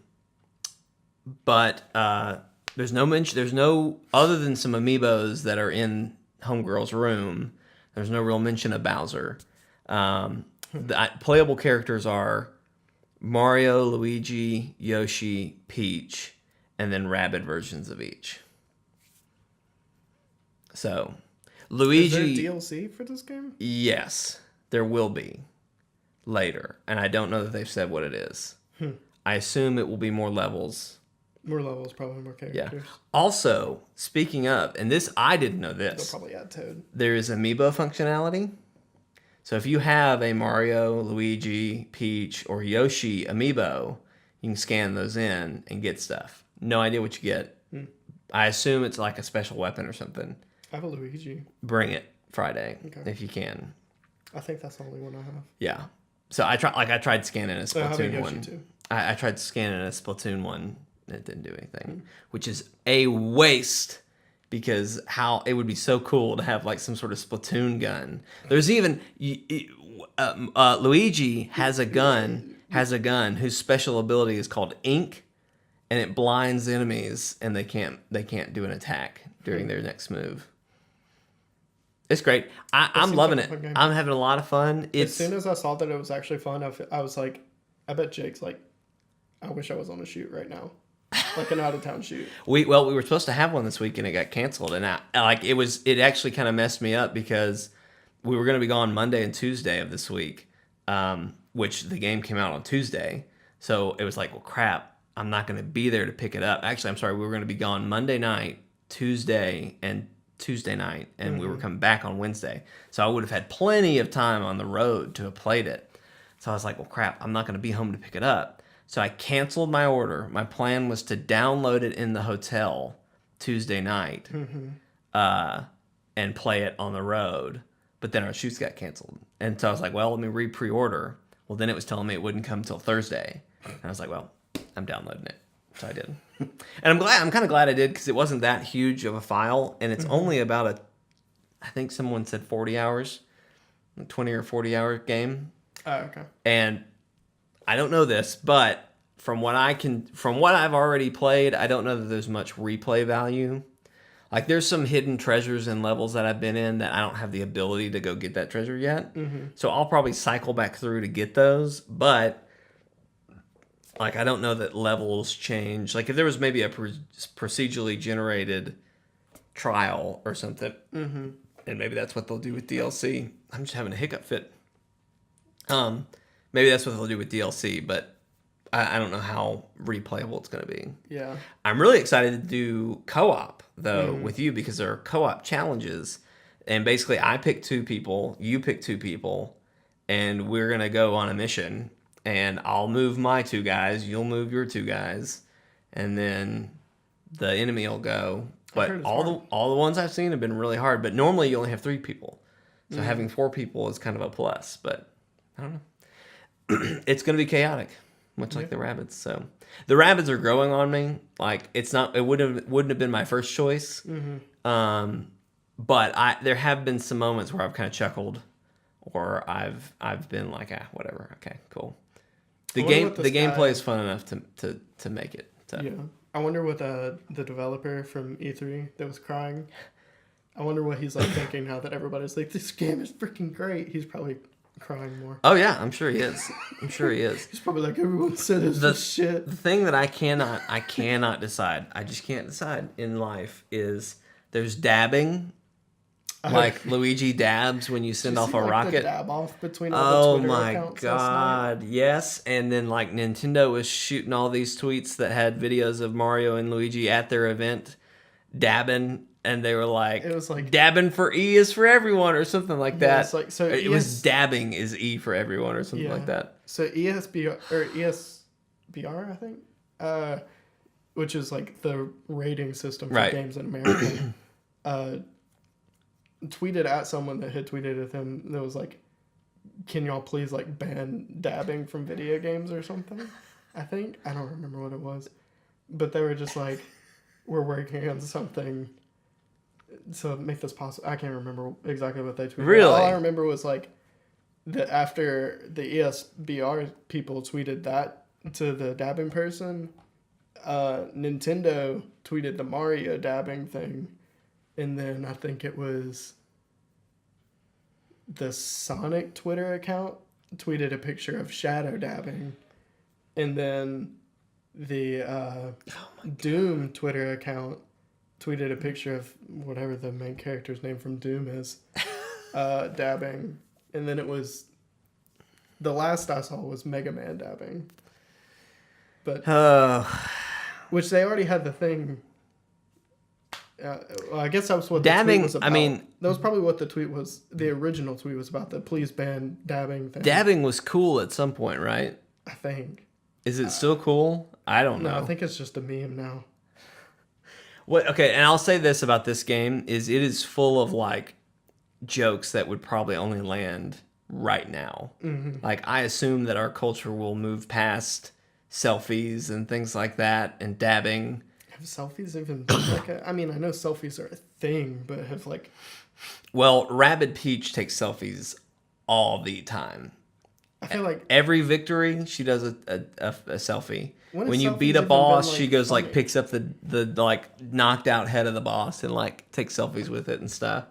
there's no mention. There's no, other than some amiibos that are in Homegirl's room. There's no real mention of Bowser. The playable characters are Mario, Luigi, Yoshi, Peach, and then Rabbid versions of each. So, Luigi... Is there DLC for this game? Yes, there will be later. And I don't know that they've said what it is. I assume it will be more levels. More levels, probably more characters. Yeah. Also, speaking of, and this, I didn't know this. They'll probably add Toad. There is amiibo functionality. So if you have a Mario, Luigi, Peach, or Yoshi amiibo, you can scan those in and get stuff. No idea what you get. I assume it's like a special weapon or something. I have a Luigi. Bring it Friday if you can. I think that's the only one I have. Yeah. So I tried scanning a Splatoon one. Too. I tried scanning a Splatoon one and it didn't do anything, which is a waste. Because how it would be so cool to have like some sort of Splatoon gun. There's even Luigi has a gun whose special ability is called Ink, and it blinds enemies and they can't do an attack during their next move. It's great. I'm loving it. I'm having a lot of fun. As soon as I saw that it was actually fun, I was like, I bet Jake's like, I wish I was on a shoot right now. Like an out of town shoot. We were supposed to have one this week and it got canceled, and it actually kind of messed me up because we were going to be gone Monday and Tuesday of this week, which the game came out on Tuesday. So it was like, well, crap, I'm not going to be there to pick it up. Actually, I'm sorry, we were going to be gone Monday night, Tuesday, and Tuesday night, and we were coming back on Wednesday. So I would have had plenty of time on the road to have played it. So I was like, well, crap, I'm not going to be home to pick it up. So I canceled my order. My plan was to download it in the hotel Tuesday night and play it on the road. But then our shoots got canceled. And so I was like, well, let me pre-order. Well, then it was telling me it wouldn't come until Thursday. And I was like, well, I'm downloading it. So I did. And I'm kind of glad I did because it wasn't that huge of a file. And it's only about I think someone said 40 hours, 20 or 40 hour game. Oh, okay. And I don't know this, but from what I've already played, I don't know that there's much replay value. Like there's some hidden treasures and levels that I've been in that I don't have the ability to go get that treasure yet. So I'll probably cycle back through to get those, but like I don't know that levels change. Like if there was maybe a procedurally generated trial or something, and maybe that's what they'll do with DLC. I'm just having a hiccup fit. Maybe that's what they'll do with DLC, but I don't know how replayable it's going to be. Yeah. I'm really excited to do co-op, though, with you because there are co-op challenges. And basically, I pick 2 people, you pick 2 people, and we're going to go on a mission. And I'll move my 2 guys, you'll move your 2 guys, and then the enemy will go. But all the ones I've seen have been really hard. But normally, you only have 3 people. So having 4 people is kind of a plus, but I don't know. It's going to be chaotic, much like the Rabbids. So the Rabbids are growing on me. Like it wouldn't have been my first choice. But there have been some moments where I've kind of chuckled, or I've been like, whatever, okay, cool. The gameplay is fun enough to make it. So. Yeah, I wonder what the developer from E3 that was crying. I wonder what he's like thinking now that everybody's like, this game is freaking great. He's probably crying more. Oh yeah, I'm sure he is. He's probably like, everyone said it's just shit. The thing that I cannot decide. I just can't decide in life is there's dabbing. Like Luigi dabs when you send off a rocket. The dab off between all the Twitter accounts god, last night. yes. And then like Nintendo was shooting all these tweets that had videos of Mario and Luigi at their event dabbing. And they were like, it was like dabbing for E is for everyone or something like that. It's like, so it was dabbing is E for everyone or something like that. So ESBR, I think, which is like the rating system for Right. games in America, tweeted at someone that had tweeted at him that was like, can y'all please like ban dabbing from video games or something? I don't remember what it was, but they were just like, we're working on something to make this possible. I can't remember exactly what they tweeted. Really? All I remember was like that after the ESBR people tweeted that to the dabbing person, Nintendo tweeted the Mario dabbing thing, and then I think it was the Sonic Twitter account tweeted a picture of shadow dabbing, and then the Doom Twitter account tweeted a picture of whatever the main character's name from Doom is, dabbing, and then it was the last I saw was Mega Man dabbing, but which they already had the thing. Well, I guess that was what dabbing, the tweet was about. I mean, that was probably what the tweet was. The original tweet was about the please ban dabbing thing. Dabbing was cool at some point, right? I think. Is it still cool? I don't know. No, I think it's just a meme now. What? Okay, and I'll say this about this game is it is full of like jokes that would probably only land right now. Mm-hmm. Like I assume that our culture will move past selfies and things like that and dabbing. Have selfies even been like I mean, I know selfies are a thing, but have like... Well, Rabid Peach takes selfies all the time. I feel like... Every victory, she does a selfie. When you selfies beat a even boss, been, she goes funny? like picks up the like knocked out head of the boss and like takes selfies with it and stuff.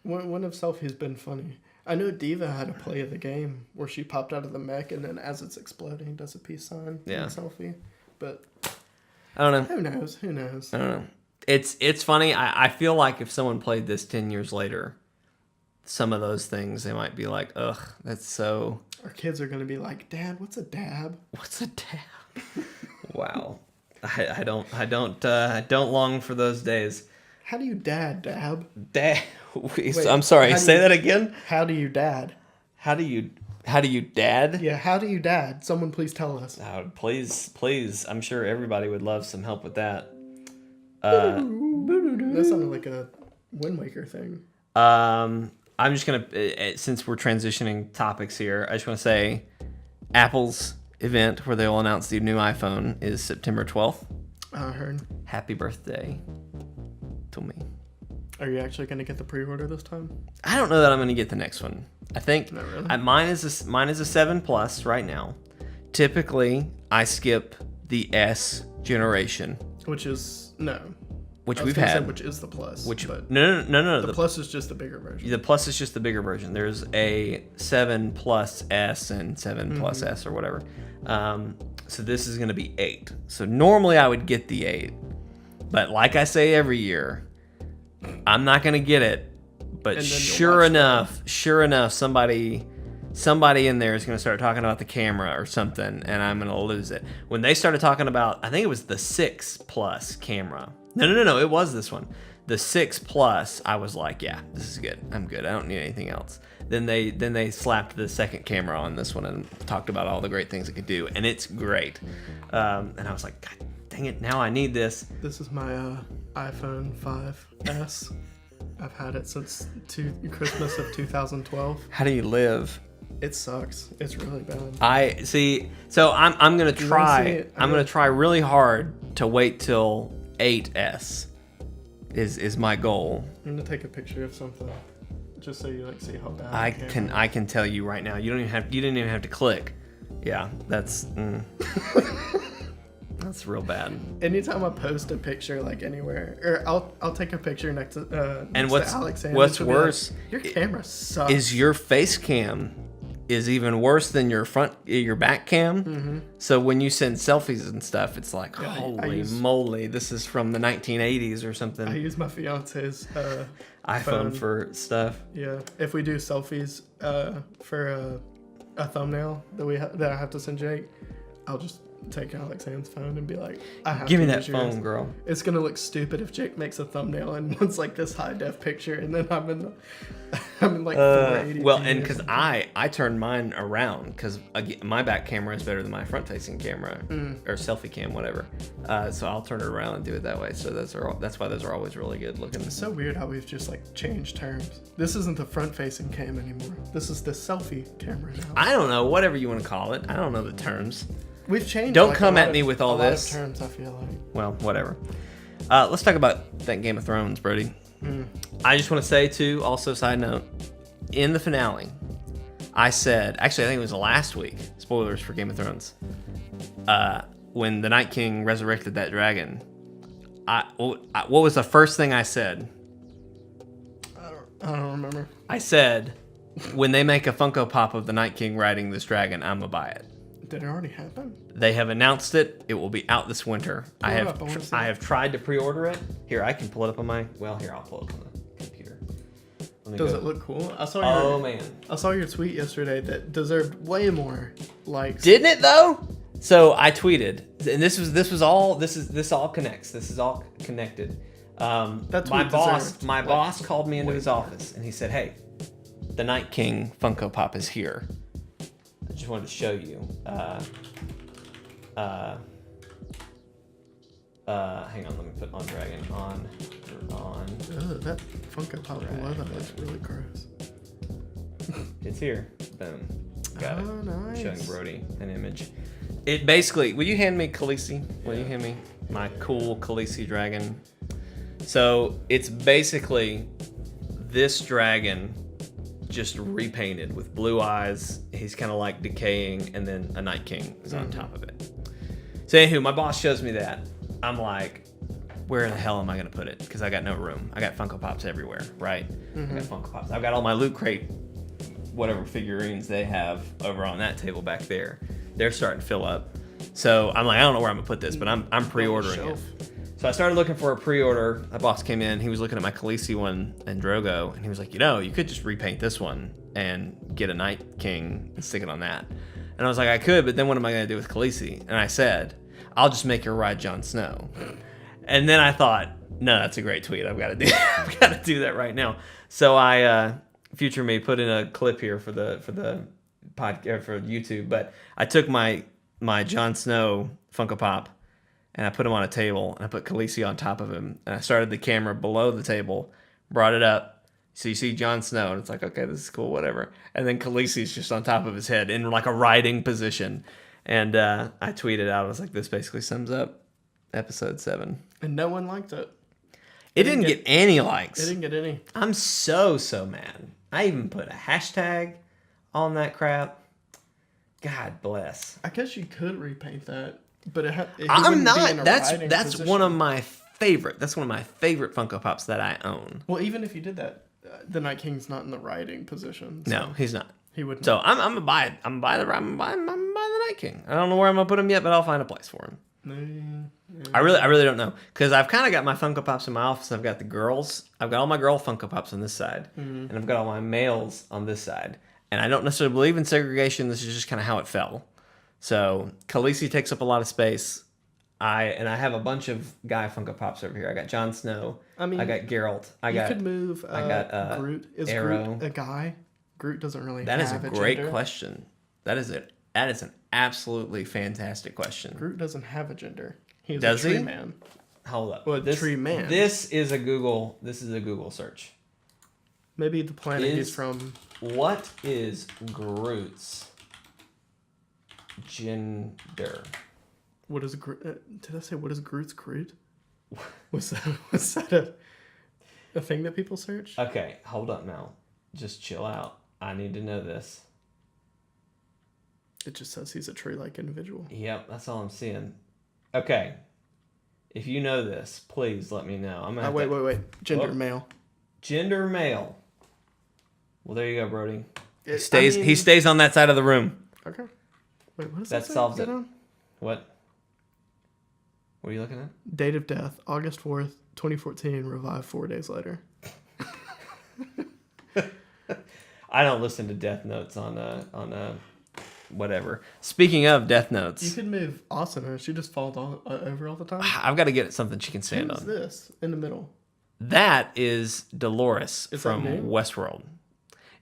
When have selfies been funny? I know Diva had a play of the game where she popped out of the mech and then as it's exploding does a peace sign and selfie. But I don't know. Who knows? I don't know. It's funny. I feel like if someone played this 10 years later, some of those things they might be like, ugh, that's so. Our kids are gonna be like, Dad, what's a dab? What's a dab? Wow. I don't long for those days. How do you dab? Dad. I'm sorry. Say that again. How do you dad? How do you dad? Yeah, how do you dad? Someone please tell us. Please. I'm sure everybody would love some help with that. That sounded like a Wind Waker thing. I'm just gonna, since we're transitioning topics here, I just want to say, Apple's event where they will announce the new iPhone is September 12th. I heard. Happy birthday to me. Are you actually going to get the pre-order this time? I don't know that I'm going to get the next one. I think Not really. mine is a 7 Plus right now. Typically, I skip the S generation, Which is no. which I was we've gonna say had. which is the Plus. Which but no. the Plus is just the bigger version. The Plus is just the bigger version. There's a 7 Plus S and 7 Plus S or whatever. So this is going to be 8. So normally I would get the 8. But like I say every year, I'm not going to get it. But sure enough, somebody in there is going to start talking about the camera or something, and I'm going to lose it. When they started talking about, I think it was the 6 Plus camera. No, it was this one. The 6 Plus, I was like, yeah, this is good. I'm good. I don't need anything else. Then they slapped the second camera on this one and talked about all the great things it could do, and it's great. And I was like, God dang it, now I need this. This is my iPhone 5S. I've had it since Christmas of 2012. How do you live? It sucks. It's really bad. I see. So I'm gonna try. I'm gonna try really hard to wait till 8S. Is my goal. I'm gonna take a picture of something, just so you like see how bad. I can tell you right now. You didn't even have to click. Yeah, that's that's real bad. Anytime I post a picture like anywhere, or I'll take a picture next to Alex. And what's worse? Like, your camera sucks. Is your face cam is even worse than your back cam. Mm-hmm. So when you send selfies and stuff, it's like, holy moly, this is from the 1980s or something. I use my fiance's iPhone for stuff. Yeah, if we do selfies for a thumbnail that I have to send Jake, I'll just take Alexander's phone and be like, I have Give to me that use yours. phone, girl. It's gonna look stupid if Jake makes a thumbnail and wants like this high def picture, and then I'm in like 480. Well, and because I turned mine around because my back camera is better than my front facing camera or selfie cam, whatever. So I'll turn it around and do it that way. So that's why those are always really good looking. It's so weird how we've just like changed terms. This isn't the front facing cam anymore. This is the selfie camera now. I don't know, whatever you want to call it. I don't know the terms. We've changed. Don't like, come at me with all this. A lot of terms, I feel like. Well, whatever. Let's talk about that Game of Thrones, Brody. I just want to say, too, also, side note, in the finale, I said, actually, I think it was last week, spoilers for Game of Thrones, when the Night King resurrected that dragon, what was the first thing I said? I don't remember. I said, when they make a Funko Pop of the Night King riding this dragon, I'm going to buy it. Did it already happen? They have announced it. It will be out this winter. I have tried to pre-order it. Here, I can pull it up on my... Well, here, I'll pull it up on the computer. Does it look cool? I saw your tweet yesterday that deserved way more likes. Didn't it though? So I tweeted, and this all connects. This is all connected. That's my boss called me into his office and he said, "Hey, the Night King Funko Pop is here. I just wanted to show you." Hang on, let me put on Dragon on. Ugh, that Funko Pop below that looks really gross. It's here. Boom. Got it. Nice. Showing Brody an image. It basically, will you hand me Khaleesi? Will you hand me my cool Khaleesi dragon? So it's basically this dragon just repainted with blue eyes. He's kind of like decaying, and then a Night King is on top of it. So anywho, my boss shows me that. I'm like, where the hell am I going to put it? Because I got no room. I got Funko Pops everywhere, right? I got Funko Pops. I've got all my Loot Crate, whatever figurines they have over on that table back there. They're starting to fill up. So I'm like, I don't know where I'm going to put this, but I'm pre-ordering it. So I started looking for a pre-order. My boss came in. He was looking at my Khaleesi one and Drogo, and he was like, you could just repaint this one and get a Night King and stick it on that. And I was like, I could, but then what am I going to do with Khaleesi? And I said, I'll just make her ride Jon Snow. And then I thought, no, that's a great tweet. I've got to do that right now. So I future me put in a clip here for the podcast for YouTube. But I took my Jon Snow Funko Pop and I put him on a table and I put Khaleesi on top of him and I started the camera below the table, brought it up. So you see Jon Snow and it's like, okay, this is cool, whatever. And then Khaleesi's just on top of his head in like a riding position. And I tweeted out, I was like, this basically sums up episode 7. And no one liked it. It didn't get any likes. It didn't get any. I'm so mad. I even put a hashtag on that crap. God bless. I guess you could repaint that, but I'm not. That's one of my favorite. That's one of my favorite Funko Pops that I own. Well, even if you did that, the Night King's not in the riding position. So no, he's not. He wouldn't. So I'm gonna buy it. I'm gonna buy the Night King. I don't know where I'm gonna put him yet, but I'll find a place for him. Yeah. I really don't know, because I've kind of got my Funko Pops in my office. I've got the girls. I've got all my girl Funko Pops on this side, and I've got all my males on this side. And I don't necessarily believe in segregation. This is just kind of how it fell. So Khaleesi takes up a lot of space. I have a bunch of guy Funko Pops over here. I got Jon Snow. I got Geralt. You could move. I got Groot. Is Arrow. Groot a guy? Groot doesn't really. That is a great gender. question. That is an absolutely fantastic question. Groot doesn't have a gender. He's a tree man. Hold up. Well, tree man. This is a Google search. Maybe the planet he's from. What is Groot's gender? What is Groot? Did I say what is Groot's Groot? Was that a thing that people search? Okay, hold up now. Just chill out. I need to know this. It just says he's a tree-like individual. Yep, that's all I'm seeing. Okay. If you know this, please let me know. I'm gonna wait. Gender male. Gender male. Well, there you go, Brody. He stays on that side of the room. Okay. Wait, what is that? That solves it. What? What are you looking at? Date of death, August 4th, 2014, revived 4 days later. I don't listen to Deathnotes on whatever. Speaking of Death You Notes, could move Asuna. She just falls over all the time. I've got to get something she can stand Who's on. this in the middle? That is Dolores Is from that new? Westworld.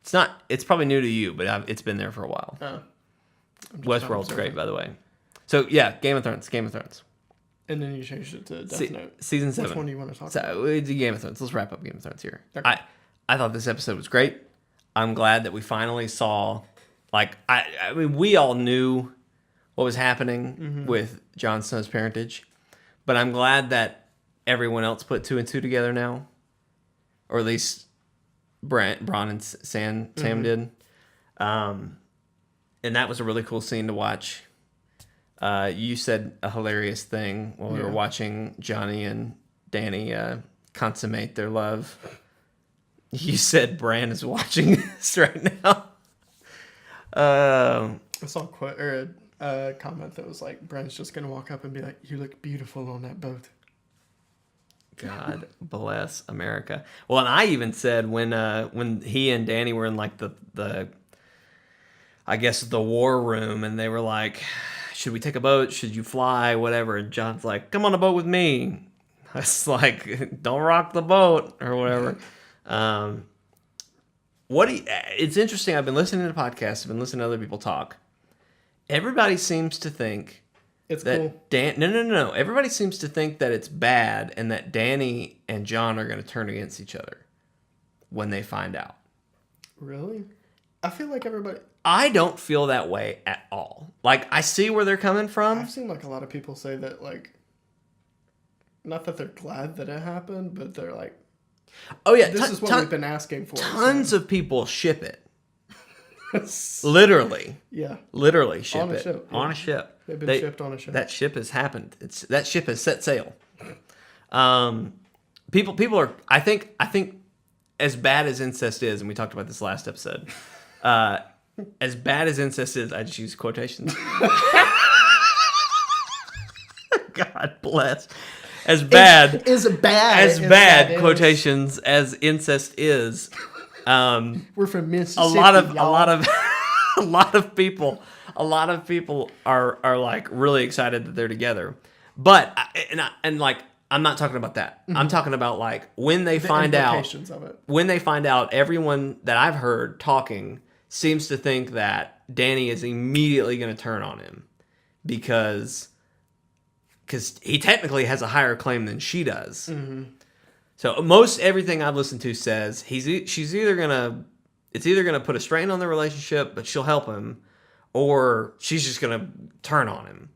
It's not. It's probably new to you, but it's been there for a while. Oh. Westworld's great, by the way. So yeah, Game of Thrones. And then you changed it to Deathnote. Season 7. Which one do you want to talk about? So we do Game of Thrones. Let's wrap up Game of Thrones here. Okay. I thought this episode was great. I'm glad that we finally saw, like, I mean, we all knew what was happening with Jon Snow's parentage, but I'm glad that everyone else put 2 and 2 together now, or at least Bronn and Sam did. And that was a really cool scene to watch. You said a hilarious thing while we were watching Johnny and Dany consummate their love. You said Bran is watching this right now. I saw a comment that was like, Bran's just going to walk up and be like, you look beautiful on that boat. God bless America. Well, and I even said when he and Dany were in like the I guess the war room, and they were like, should we take a boat? Should you fly? Whatever. And John's like, come on a boat with me. It's like, don't rock the boat or whatever. It's interesting. I've been listening to podcasts. I've been listening to other people talk. Everybody seems to think It's that cool. No. Everybody seems to think that it's bad and that Dany and John are going to turn against each other when they find out. Really? I feel like everybody... I don't feel that way at all. Like, I see where they're coming from. I've seen like a lot of people say that, like, not that they're glad that it happened, but they're like, oh yeah, this is what we've been asking for. Tons of people ship it. Literally. Yeah. Literally ship On a it. ship, yeah. On a ship. They've been shipped on a ship. That ship has happened. That ship has set sail. People are, I think as bad as incest is, and we talked about this last episode, as bad as incest is, I just use quotations. God bless. As bad quotations as incest is. We're from Mississippi. A lot of people are like really excited that they're together. But I'm not talking about that. I'm talking about like when they find out of it. When they find out, everyone that I've heard talking seems to think that Dany is immediately going to turn on him because he technically has a higher claim than she does. Mm-hmm. So most everything I've listened to says it's either gonna put a strain on the relationship, but she'll help him, or she's just gonna turn on him.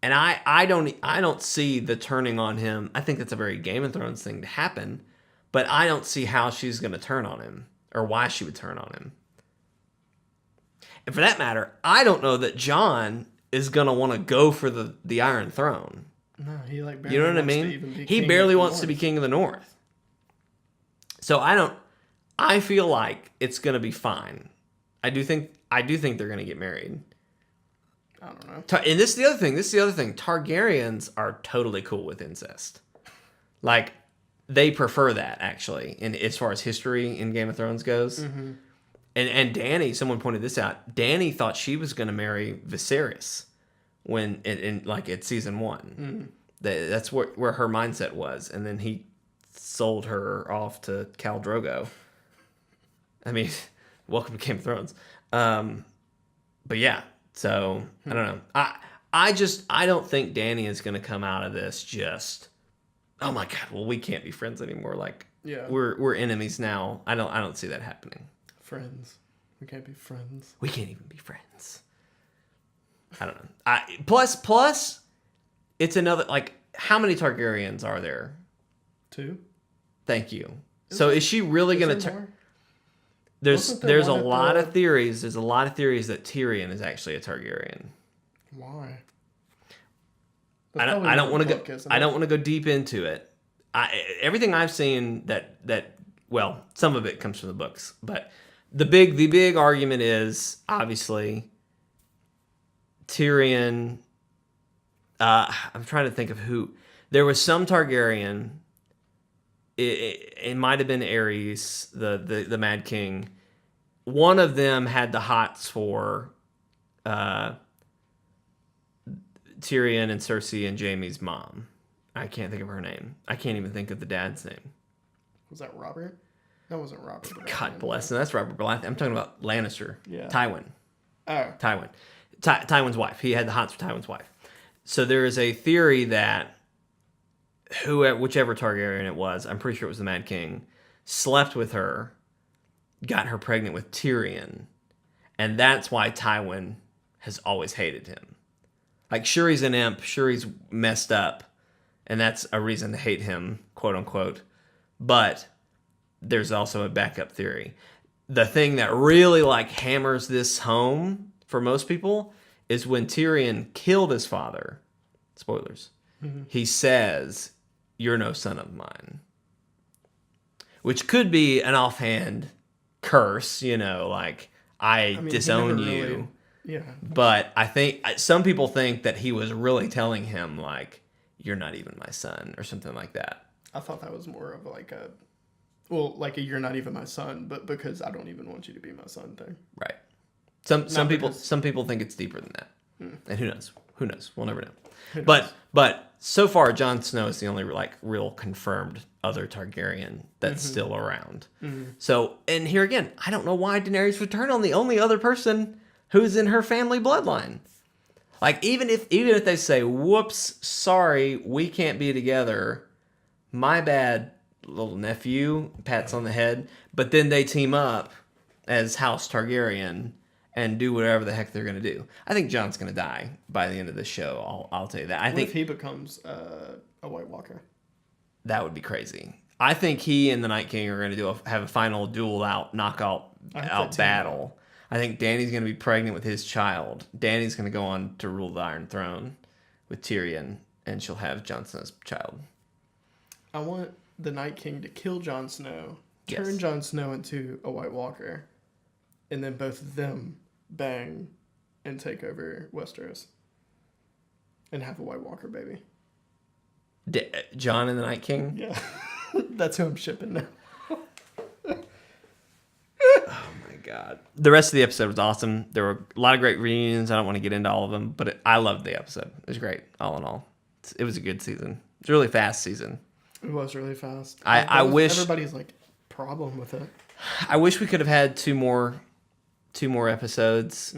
And I don't see the turning on him. I think that's a very Game of Thrones thing to happen, but I don't see how she's gonna turn on him or why she would turn on him. And for that matter, I don't know that Jon is gonna want to go for the Iron Throne. No, he like barely, you know what I mean? He barely wants to be king of the North. So I feel like it's gonna be fine. I do think they're gonna get married. I don't know. And this is the other thing. Targaryens are totally cool with incest. Like, they prefer that, actually, as far as history in Game of Thrones goes. Mm-hmm. And Dany, someone pointed this out. Dany thought she was gonna marry Viserys when at season 1. Mm. That's where her mindset was, and then he sold her off to Khal Drogo. I mean, welcome to Game of Thrones. But yeah, so I don't know. I don't think Dany is going to come out of this just, oh my God, well, we can't be friends anymore. Like, yeah, we're enemies now. I don't see that happening. Friends. We can't be friends. We can't even be friends. I don't know. Plus, it's another, like, how many Targaryens are there? 2. Thank you. So is she really going to turn? There's a lot of theories. There's a lot of theories that Tyrion is actually a Targaryen. Why? I don't want to go. I don't want to go deep into it. Everything I've seen that some of it comes from the books, but the big argument is obviously Tyrion. I'm trying to think of who. There was some Targaryen. It might have been Aerys, the Mad King. One of them had the hots for Tyrion and Cersei and Jaime's mom. I can't think of her name. I can't even think of the dad's name. Was that Robert? That wasn't Robert. God bless him. That's Robert Baratheon. I'm talking about Lannister. Yeah. Tywin. Oh. Tywin's wife. He had the hots for Tywin's wife. So there is a theory that whichever Targaryen it was, I'm pretty sure it was the Mad King, slept with her, got her pregnant with Tyrion, and that's why Tywin has always hated him. Like, sure, he's an imp, sure, he's messed up, and that's a reason to hate him, quote unquote, but there's also a backup theory. The thing that really, like, hammers this home for most people is when Tyrion killed his father, spoilers, he says, "You're no son of mine." Which could be an offhand curse, like, I disown you. Really, yeah. But I think some people think that he was really telling him, like, "You're not even my son," or something like that. I thought that was more of like a "you're not even my son," but because I don't even want you to be my son thing. Right. Some people think it's deeper than that. And who knows? We'll never know. But so far, Jon Snow is the only real confirmed other Targaryen that's still around. So, and here again, I don't know why Daenerys would turn on the only other person who's in her family bloodline. Like, even if they say, "Whoops, sorry, we can't be together. My bad, little nephew," pats on the head. But then they team up as House Targaryen and do whatever the heck they're going to do. I think Jon's going to die by the end of the show. I'll tell you that. I think if he becomes a White Walker? That would be crazy. I think he and the Night King are going to have a final knockout battle. I think Dany's going to be pregnant with his child. Dany's going to go on to rule the Iron Throne with Tyrion, and she'll have Jon Snow's child. I want the Night King to kill Jon Snow, turn Jon Snow into a White Walker, and then both of them bang and take over Westeros and have a White Walker baby. Jon and the Night King? Yeah. That's who I'm shipping now. Oh my God. The rest of the episode was awesome. There were a lot of great reunions. I don't want to get into all of them, but I loved the episode. It was great, all in all. It was a good season. It's a really fast season. It was really fast. I wish everybody's problem with it. I wish we could have had two more episodes.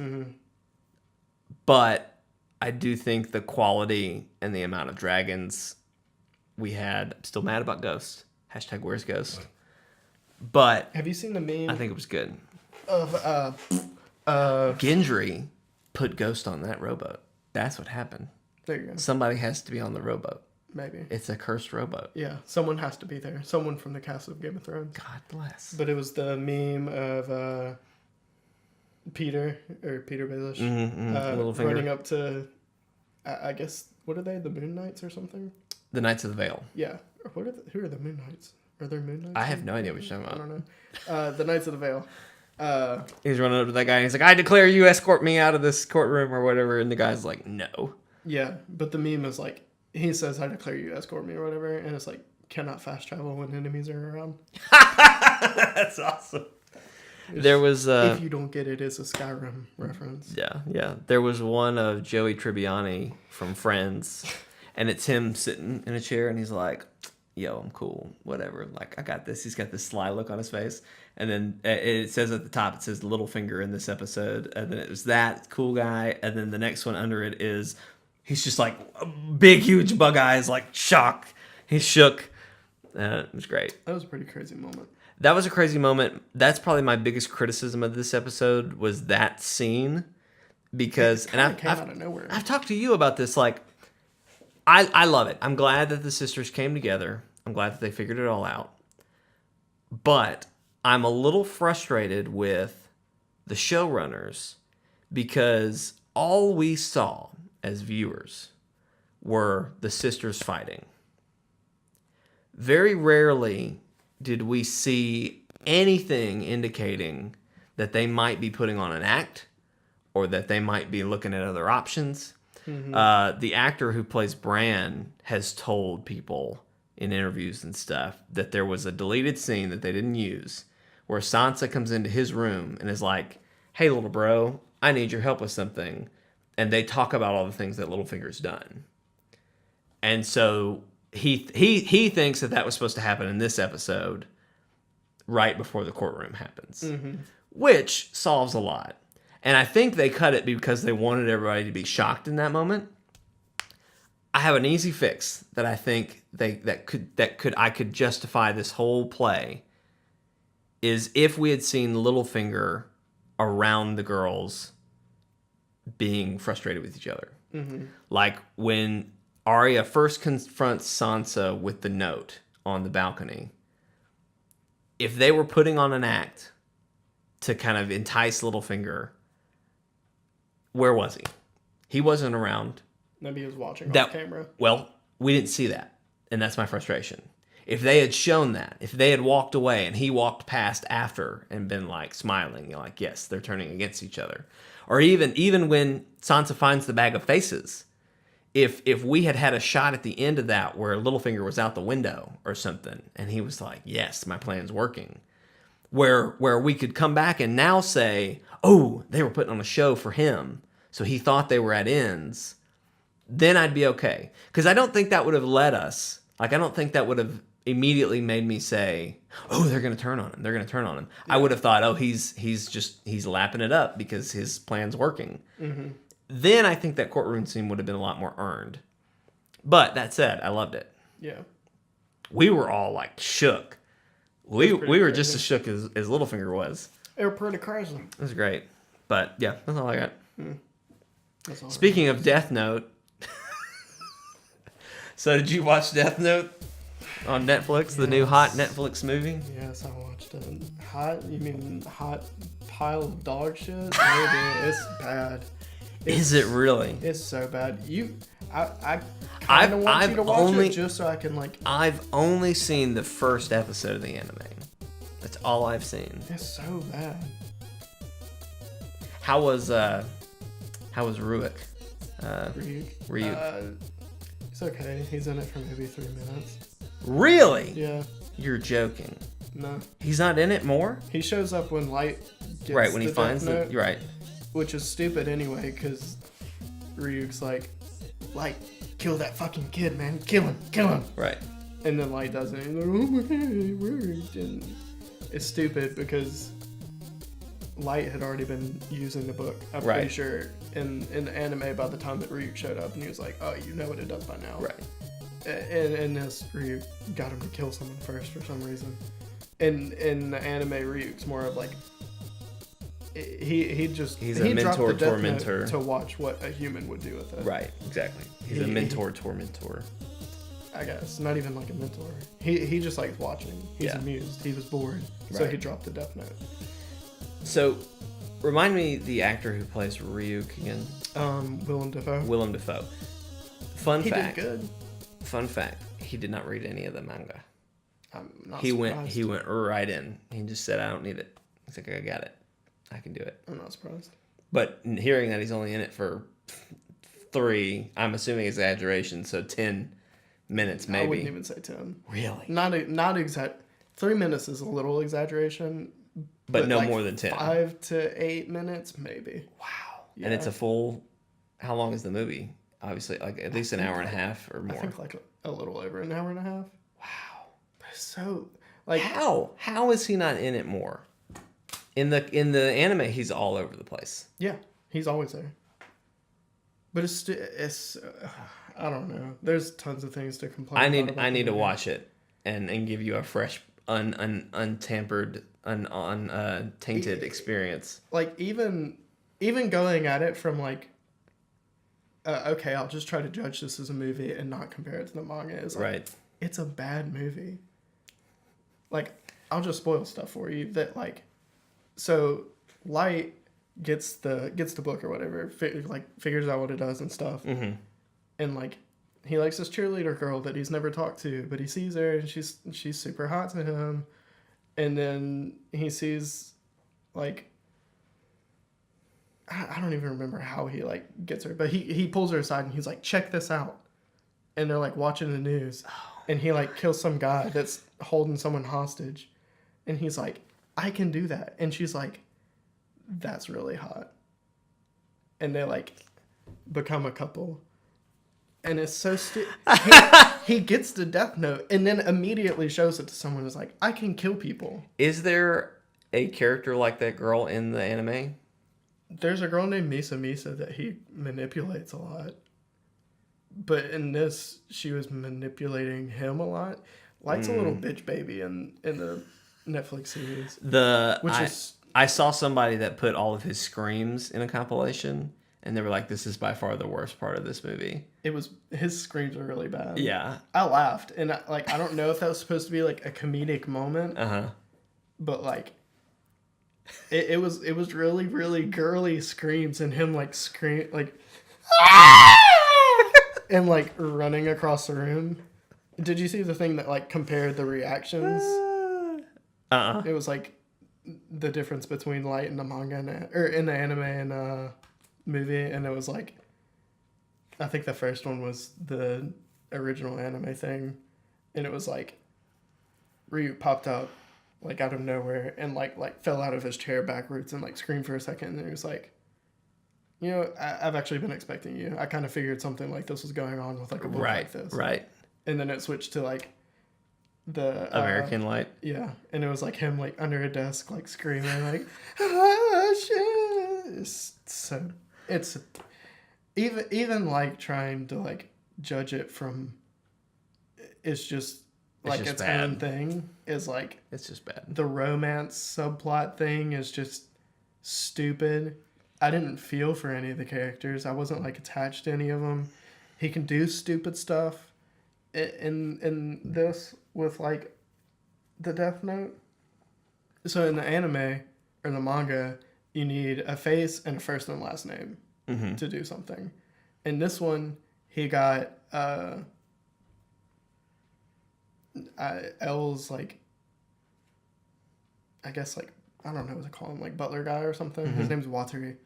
But I do think the quality and the amount of dragons we had. I'm still mad about Ghost. # where's Ghost? But have you seen the meme? I think it was good. Of Gendry put Ghost on that rowboat. That's what happened. There you go. Somebody has to be on the rowboat. Maybe. It's a cursed rowboat. Yeah, someone has to be there. Someone from the cast of Game of Thrones. God bless. But it was the meme of Peter Baelish running up to, I guess, what are they? The Moon Knights or something? The Knights of the Vale. Yeah. Who are the Moon Knights? Are there Moon Knights? I have no idea what you're talking about. I don't know. The Knights of the Vale. He's running up to that guy and he's like, "I declare you escort me out of this courtroom," or whatever. And the guy's like, "No." Yeah, but the meme is he says, "I declare you escort me," or whatever. And it's cannot fast travel when enemies are around. That's awesome. There was if you don't get it, it's a Skyrim reference. Yeah. There was one of Joey Tribbiani from Friends, and it's him sitting in a chair, and he's like, "Yo, I'm cool, whatever. I got this." He's got this sly look on his face, and then it says at the top, it says Littlefinger in this episode, and then it was that cool guy, and then the next one under it is he's just big, huge bug eyes, shock. He's shook. It was great. That was a pretty crazy moment. That was a crazy moment. That's probably my biggest criticism of this episode was that scene, because came out of nowhere. I've talked to you about this. I love it. I'm glad that the sisters came together. I'm glad that they figured it all out. But I'm a little frustrated with the showrunners because all we saw as viewers were the sisters fighting. Very rarely did we see anything indicating that they might be putting on an act or that they might be looking at other options. The actor who plays Bran has told people in interviews and stuff that there was a deleted scene that they didn't use where Sansa comes into his room and is like, "Hey, little bro, I need your help with something. And they talk about all the things that Littlefinger's done. And so he thinks that was supposed to happen in this episode right before the courtroom happens, which solves a lot. And I think they cut it because they wanted everybody to be shocked in that moment. I have an easy fix that I think I could justify this whole play is if we had seen Littlefinger around the girls being frustrated with each other. Like when Arya first confronts Sansa with the note on the balcony, if they were putting on an act to kind of entice Littlefinger, where was he? He wasn't around. Maybe he was watching off camera. Well, we didn't see that, and that's my frustration. If they had shown that, if they had walked away and he walked past after and been like smiling, you're like, yes, they're turning against each other. Or even when Sansa finds the bag of faces, if we had a shot at the end of that where Littlefinger was out the window or something, and he was like, yes, my plan's working, where we could come back and now say, oh, they were putting on a show for him, so he thought they were at ends, then I'd be okay. Because I don't think that would have led us. Like, I don't think that would have immediately made me say, oh, they're going to turn on him. They're going to turn on him. Yeah. I would have thought, oh, he's lapping it up because his plan's working. Then I think that courtroom scene would have been a lot more earned. But that said, I loved it. Yeah. We were all like shook. We were just as shook as Littlefinger was. They were pretty crazy. It was great. But yeah, that's all I got. That's all. Speaking of Death Note, so did you watch Death Note on Netflix, yes. The new hot Netflix movie? Yes, I watched it. Hot? You mean hot pile of dog shit? Maybe. It's bad. Is it really? It's so bad. I kind of want you to watch it just so I can like... I've only seen the first episode of the anime. That's all I've seen. It's so bad. How was Ryuk? Ryuk. It's okay. He's in it for maybe 3 minutes. Really? Yeah. You're joking. No. He's not in it more? He shows up when Light gets right, when he finds it. You're right. Which is stupid anyway, because Ryuk's like, Light, kill that fucking kid, man. Kill him. Right. And then Light doesn't. He's like, oh my God. And it's stupid because Light had already been using the book. I'm pretty sure in the anime by the time that Ryuk showed up, and he was like, oh, you know what it does by now. Right. And this Ryuk got him to kill someone first for some reason. In the anime, Ryuk's more of like, he's a mentor tormentor to watch what a human would do with it. Right, exactly. He's a mentor tormentor. I guess not even like a mentor. He just likes watching. He's amused. He was bored, so he dropped the Deathnote. So, remind me the actor who plays Ryuk again. Willem Dafoe. Willem Dafoe. Fun fact. He did good. Fun fact. He did not read any of the manga. I'm not surprised. He went right in. He just said, I don't need it. He's like, I got it. I can do it. I'm not surprised. But hearing that he's only in it for 3, I'm assuming exaggeration, so 10 minutes maybe. I wouldn't even say 10. Really? Not exact. 3 minutes is a little exaggeration. But no like more than 10. 5 to 8 minutes, maybe. Wow. Yeah. And it's a full... How long is the movie? Obviously, like at least an hour and a half or more. I think like a little over an hour and a half. Wow. So, like... How is he not in it more? In the anime, he's all over the place. Yeah, he's always there. But it's I don't know. There's tons of things to complain about. I need to watch it and give you a fresh, untampered, tainted experience. Like even going at it from like, okay, I'll just try to judge this as a movie and not compare it to the manga. It's like, right. It's a bad movie. Like, I'll just spoil stuff for you that like. So Light gets the book or whatever, figures out what it does and stuff, and like he likes this cheerleader girl that he's never talked to, but he sees her and she's super hot to him, and then he sees like I don't even remember how he like gets her, but he pulls her aside and he's like, check this out, and they're like watching the news, and he like kills some guy that's holding someone hostage, and he's like, I can do that. And she's like, that's really hot. and they like become a couple. And it's so stupid. He gets the Death Note and then immediately shows it to someone who's like, I can kill people. Is there a character like that girl in the anime? There's a girl named Misa that he manipulates a lot. But in this, she was manipulating him a lot. Light's a little bitch baby in the Netflix series. I saw somebody that put all of his screams in a compilation, and they were like, this is by far the worst part of this movie. His screams are really bad. Yeah. I laughed, and I don't know if that was supposed to be like a comedic moment. But like it was really, really girly screams, and him like scream like and like running across the room. Did you see the thing that like compared the reactions? It was like the difference between Light in the manga or in the anime and movie, and it was like, I think the first one was the original anime thing, and it was like Ryu popped up like out of nowhere and like fell out of his chair backwards and like screamed for a second, and he was like, you know, I've actually been expecting you. I kind of figured something like this was going on with like a book like this. Right. And then it switched to like the American Light. Yeah. And it was like him like under a desk like screaming like, ah, shit. It's even like trying to like judge it from, it's just like its own thing is like, it's just bad. The romance subplot thing is just stupid. I didn't feel for any of the characters. I wasn't like attached to any of them. He can do stupid stuff in this with like the Death Note. So in the anime or the manga, you need a face and a first and last name to do something. In this one, he got L's like, I guess like, I don't know what to call him, like butler guy or something. His name's Watari.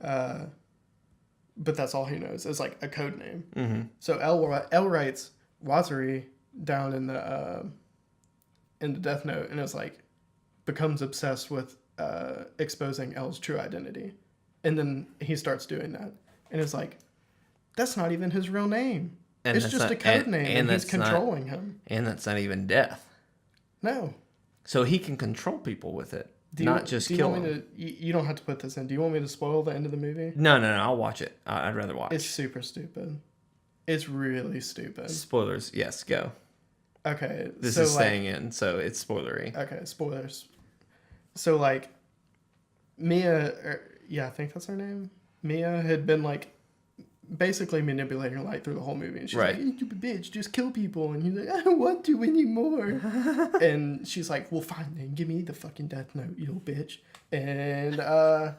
But that's all he knows. It's like a code name. So L writes Watari down in the Death Note, and it's like becomes obsessed with exposing L's true identity, and then he starts doing that, and it's like, that's not even his real name. And it's just a code name, and he's controlling him. And that's not even death. No. So he can control people with it. Not just kill them. You don't have to put this in. Do you want me to spoil the end of the movie? No. I'll watch it. I'd rather watch. It's super stupid. It's really stupid. Spoilers. Yes, go. Okay. This is staying in, so it's spoilery. Okay, spoilers. So, like, Mia, I think that's her name. Mia had been, like, basically manipulating Light through the whole movie. And she's like, you stupid bitch, just kill people. And he's like, I don't want to anymore. And she's like, well, fine then, give me the fucking Death Note, you little bitch. And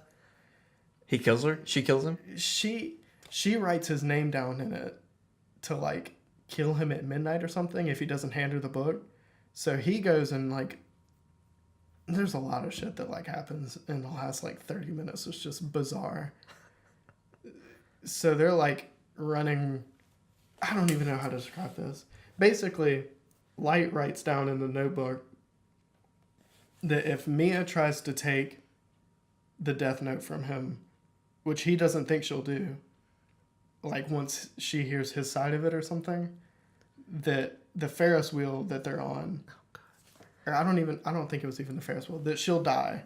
he kills her? She kills him? She writes his name down in it to like kill him at midnight or something if he doesn't hand her the book. So he goes and like, there's a lot of shit that like happens in the last like 30 minutes. It's just bizarre. So they're like running, I don't even know how to describe this. Basically, Light writes down in the notebook that if Mia tries to take the Death Note from him, which he doesn't think she'll do, like once she hears his side of it or something, that the Ferris wheel that they're on, or I don't think it was even the Ferris wheel, that she'll die.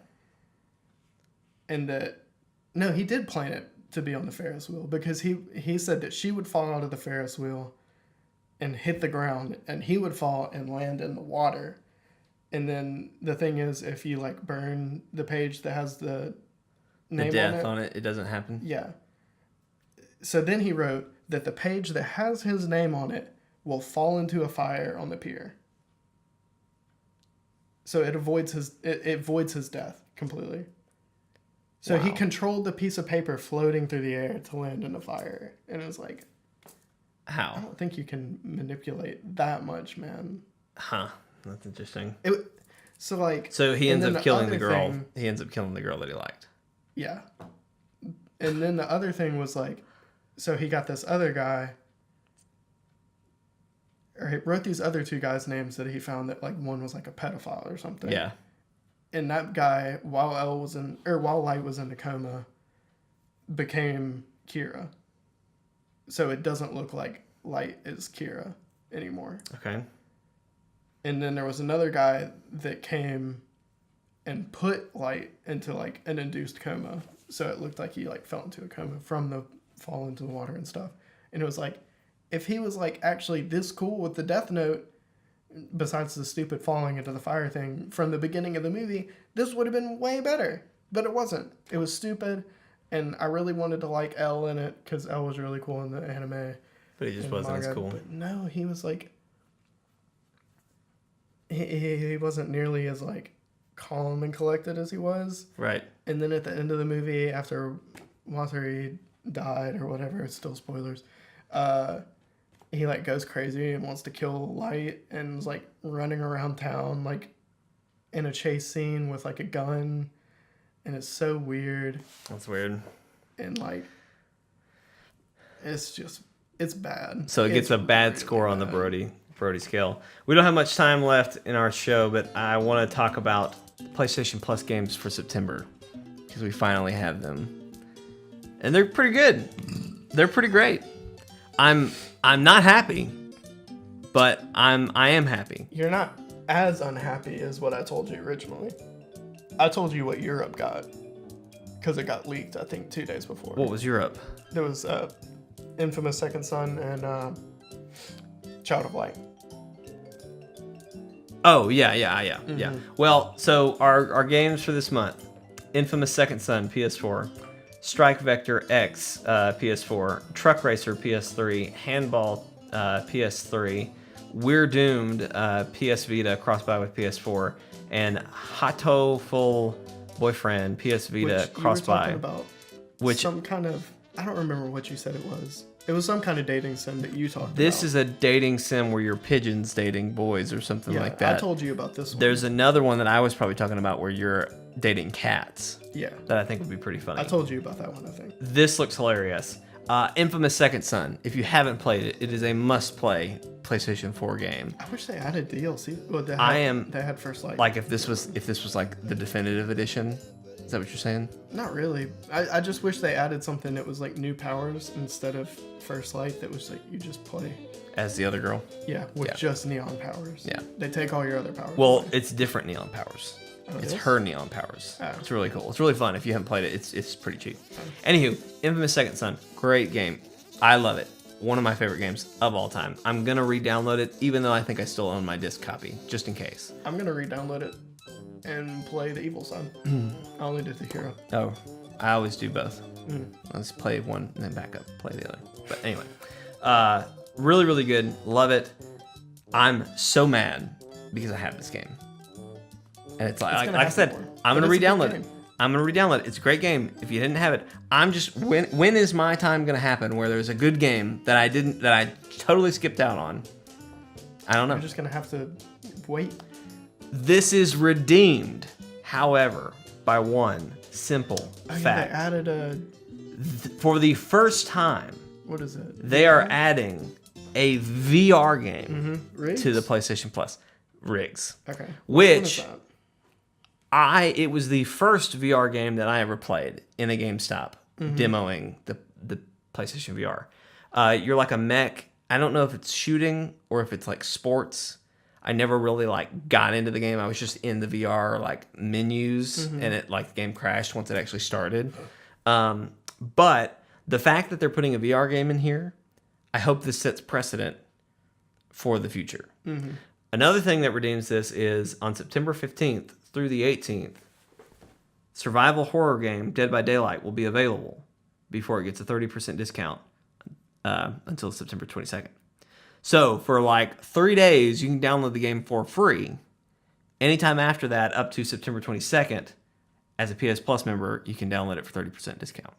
And that, no, he did plan it to be on the Ferris wheel, because he said that she would fall out of the Ferris wheel and hit the ground, and he would fall and land in the water. And then the thing is, if you like burn the page that has the name death on it, it doesn't happen. Yeah. So then he wrote that the page that has his name on it will fall into a fire on the pier. So it voids his death completely. So he controlled the piece of paper floating through the air to land in a fire. And it was like, how? I don't think you can manipulate that much, man. Huh. That's interesting. So he ends up killing the girl. He ends up killing the girl that he liked. Yeah. And then the other thing was like, so he got this other guy, or he wrote these other two guys' names that he found that like one was like a pedophile or something. Yeah. And that guy, while Light was in the coma, became Kira. So it doesn't look like Light is Kira anymore. Okay. And then there was another guy that came and put Light into like an induced coma. So it looked like he like fell into a coma from the fall into the water and stuff. And it was like, if he was like actually this cool with the Deathnote, besides the stupid falling into the fire thing from the beginning of the movie, this would have been way better. But it wasn't. It was stupid. And I really wanted to like L in it because L was really cool in the anime. But he just wasn't as cool. But no, he was like... He wasn't nearly as like calm and collected as he was. Right. And then at the end of the movie, after Watari died or whatever, it's still spoilers, he like goes crazy and wants to kill Light and is like running around town like in a chase scene with like a gun, and it's so weird. That's weird. And like it's bad. So it gets a bad really score on the Brody scale. We don't have much time left in our show, but I want to talk about PlayStation Plus games for September because we finally have them, and they're pretty good. They're pretty great. I'm not happy, but I am happy. You're not as unhappy as what I told you originally. I told you what Europe got because it got leaked, I think, 2 days before. What was Europe? There was Infamous Second Son and Child of Light. Oh, yeah. Well, so our games for this month: Infamous Second Son, PS4; Strike Vector X, PS4; Truck Racer, PS3; Handball, PS3; We're Doomed, PS Vita, cross-buy with PS4; and Hatoful Boyfriend, PS Vita, cross-buy. Which some kind of... I don't remember what you said it was. It was some kind of dating sim that you talked about. This is a dating sim where you're pigeons dating boys or something like that. I told you about this one. There's another one that I was probably talking about where you're dating cats. Yeah. That I think would be pretty funny. I told you about that one, I think. This looks hilarious. Infamous Second Son. If you haven't played it, it is a must-play PlayStation 4 game. I wish they added DLC. Well, they had First Light. Like if this was like the definitive edition. Is that what you're saying? Not really. I just wish they added something that was like new powers instead of First Light, that was like you just play as the other girl. Yeah, with just neon powers. Yeah. They take all your other powers. Well, away. it's different neon powers. Oh, it's her neon powers. Oh. It's really cool. It's really fun. If you haven't played it, it's pretty cheap. Anywho, Infamous Second Son, great game. I love it. One of my favorite games of all time. I'm gonna re-download it, even though I think I still own my disc copy, just in case. I'm gonna re-download it and play the evil side. I only did the hero. Oh, I always do both. Let's play one and then back up, play the other. But anyway, really, really good. Love it. I'm so mad because I have this game. And it's like I said, I'm going to re-download it. I'm going to re-download it. It's a great game. If you didn't have it, I'm just, when is my time going to happen where there's a good game that I totally skipped out on? I don't know. You're just going to have to wait. This is redeemed, however, by one simple fact. Yeah, they added for the first time, what is it? They are adding a VR game to the PlayStation Plus. Rigs. Okay. Which it was the first VR game that I ever played in a GameStop demoing the PlayStation VR. You're like a mech. I don't know if it's shooting or if it's like sports. I never really like got into the game. I was just in the VR like menus, and it like the game crashed once it actually started. But the fact that they're putting a VR game in here, I hope this sets precedent for the future. Another thing that redeems this is on September 15th through the 18th, survival horror game Dead by Daylight will be available before it gets a 30% discount until September 22nd. So for like 3 days, you can download the game for free. Anytime after that, up to September 22nd, as a PS Plus member, you can download it for 30% discount.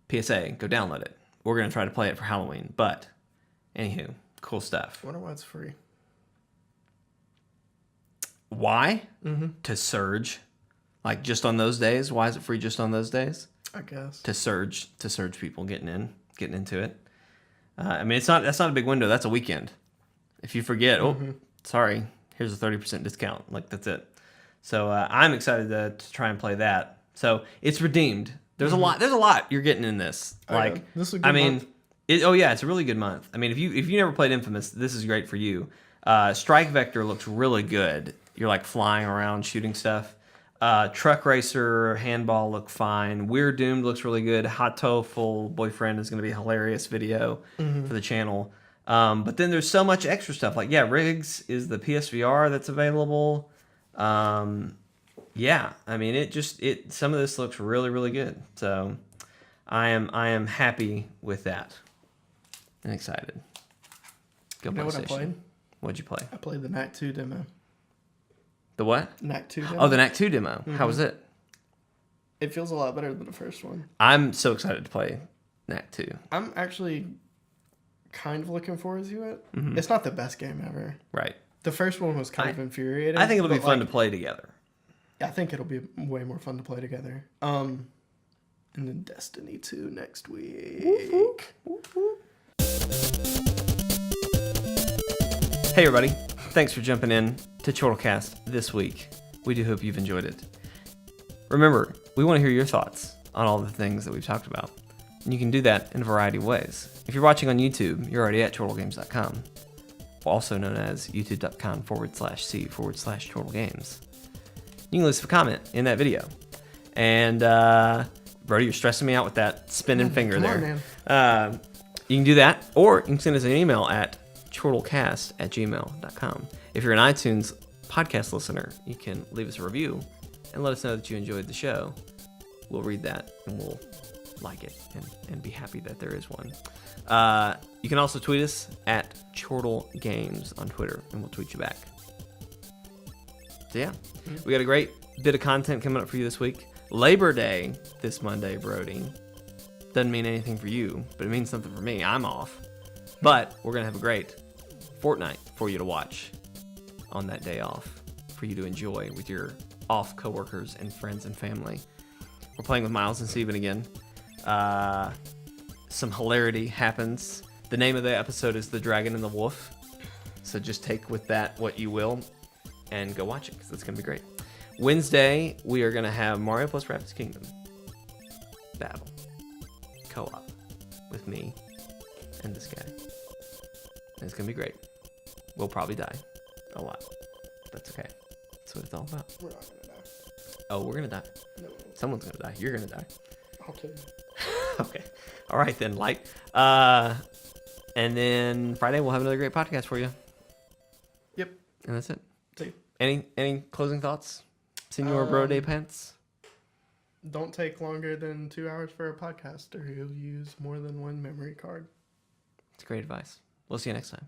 PSA, go download it. We're going to try to play it for Halloween. But, anywho, cool stuff. I wonder why it's free. Why? To surge. Like just on those days. Why is it free just on those days? I guess. To surge people getting into it. I mean, that's not a big window. That's a weekend. If you forget, sorry, here's a 30% discount. Like, that's it. So I'm excited to try and play that. So it's redeemed. There's a lot. There's a lot you're getting in this. Like, this is a good month. It's a really good month. I mean, if you never played Infamous, this is great for you. Strike Vector looks really good. You're like flying around shooting stuff. Truck Racer, Handball look fine. We're Doomed looks really good. Hot Tofu Boyfriend is going to be a hilarious video for the channel. But then there's so much extra stuff. Like, Riggs is the PSVR that's available. Yeah, I mean, some of this looks really, really good. So I am happy with that and excited. You know what I played? What'd you play? I played the Knack 2 demo. The what? Knack 2 demo. Oh, the Knack 2 demo. Mm-hmm. How was it? It feels a lot better than the first one. I'm so excited to play Knack 2. I'm actually kind of looking forward to it. Mm-hmm. It's not the best game ever. Right. The first one was kind of infuriating. I think it'll be fun to play together. I think it'll be way more fun to play together. And then Destiny 2 next week. Whoop, whoop, whoop. Hey everybody, thanks for jumping in to Chortle Cast this week. We do hope you've enjoyed it. Remember, we want to hear your thoughts on all the things that we've talked about. And you can do that in a variety of ways. If you're watching on YouTube, you're already at chortlegames.com, also known as youtube.com/c/chortlegames. You can leave us a comment in that video. And, Brody, you're stressing me out with that spinning finger there. You can do that, or you can send us an email at chortlecast@gmail.com. If you're an iTunes podcast listener, you can leave us a review and let us know that you enjoyed the show. We'll read that and we'll like it and be happy that there is one. You can also tweet us at Chortle Games on Twitter, and we'll tweet you back. So yeah, we got a great bit of content coming up for you this week. Labor Day this Monday, Brody. Doesn't mean anything for you, but it means something for me. I'm off. But we're going to have a great Fortnite for you to watch on that day off, for you to enjoy with your off coworkers and friends and family. We're playing with Miles and Steven again. Some hilarity happens. The name of the episode is The Dragon and the Wolf. So just take with that what you will and go watch it, because it's going to be great. Wednesday, we are going to have Mario plus Rabbids Kingdom Battle co-op with me and this guy. And it's going to be great. We'll probably die a lot. That's okay. That's what it's all about. We're not going to die. Oh, we're going to die. No. Someone's going to die. You're going to die. I'll kill you. Okay. All right, then. And then Friday, we'll have another great podcast for you. Yep. And that's it. See. Any closing thoughts? Senor Bro Day Pants? Don't take longer than 2 hours for a podcast, or you'll use more than one memory card. It's great advice. We'll see you next time.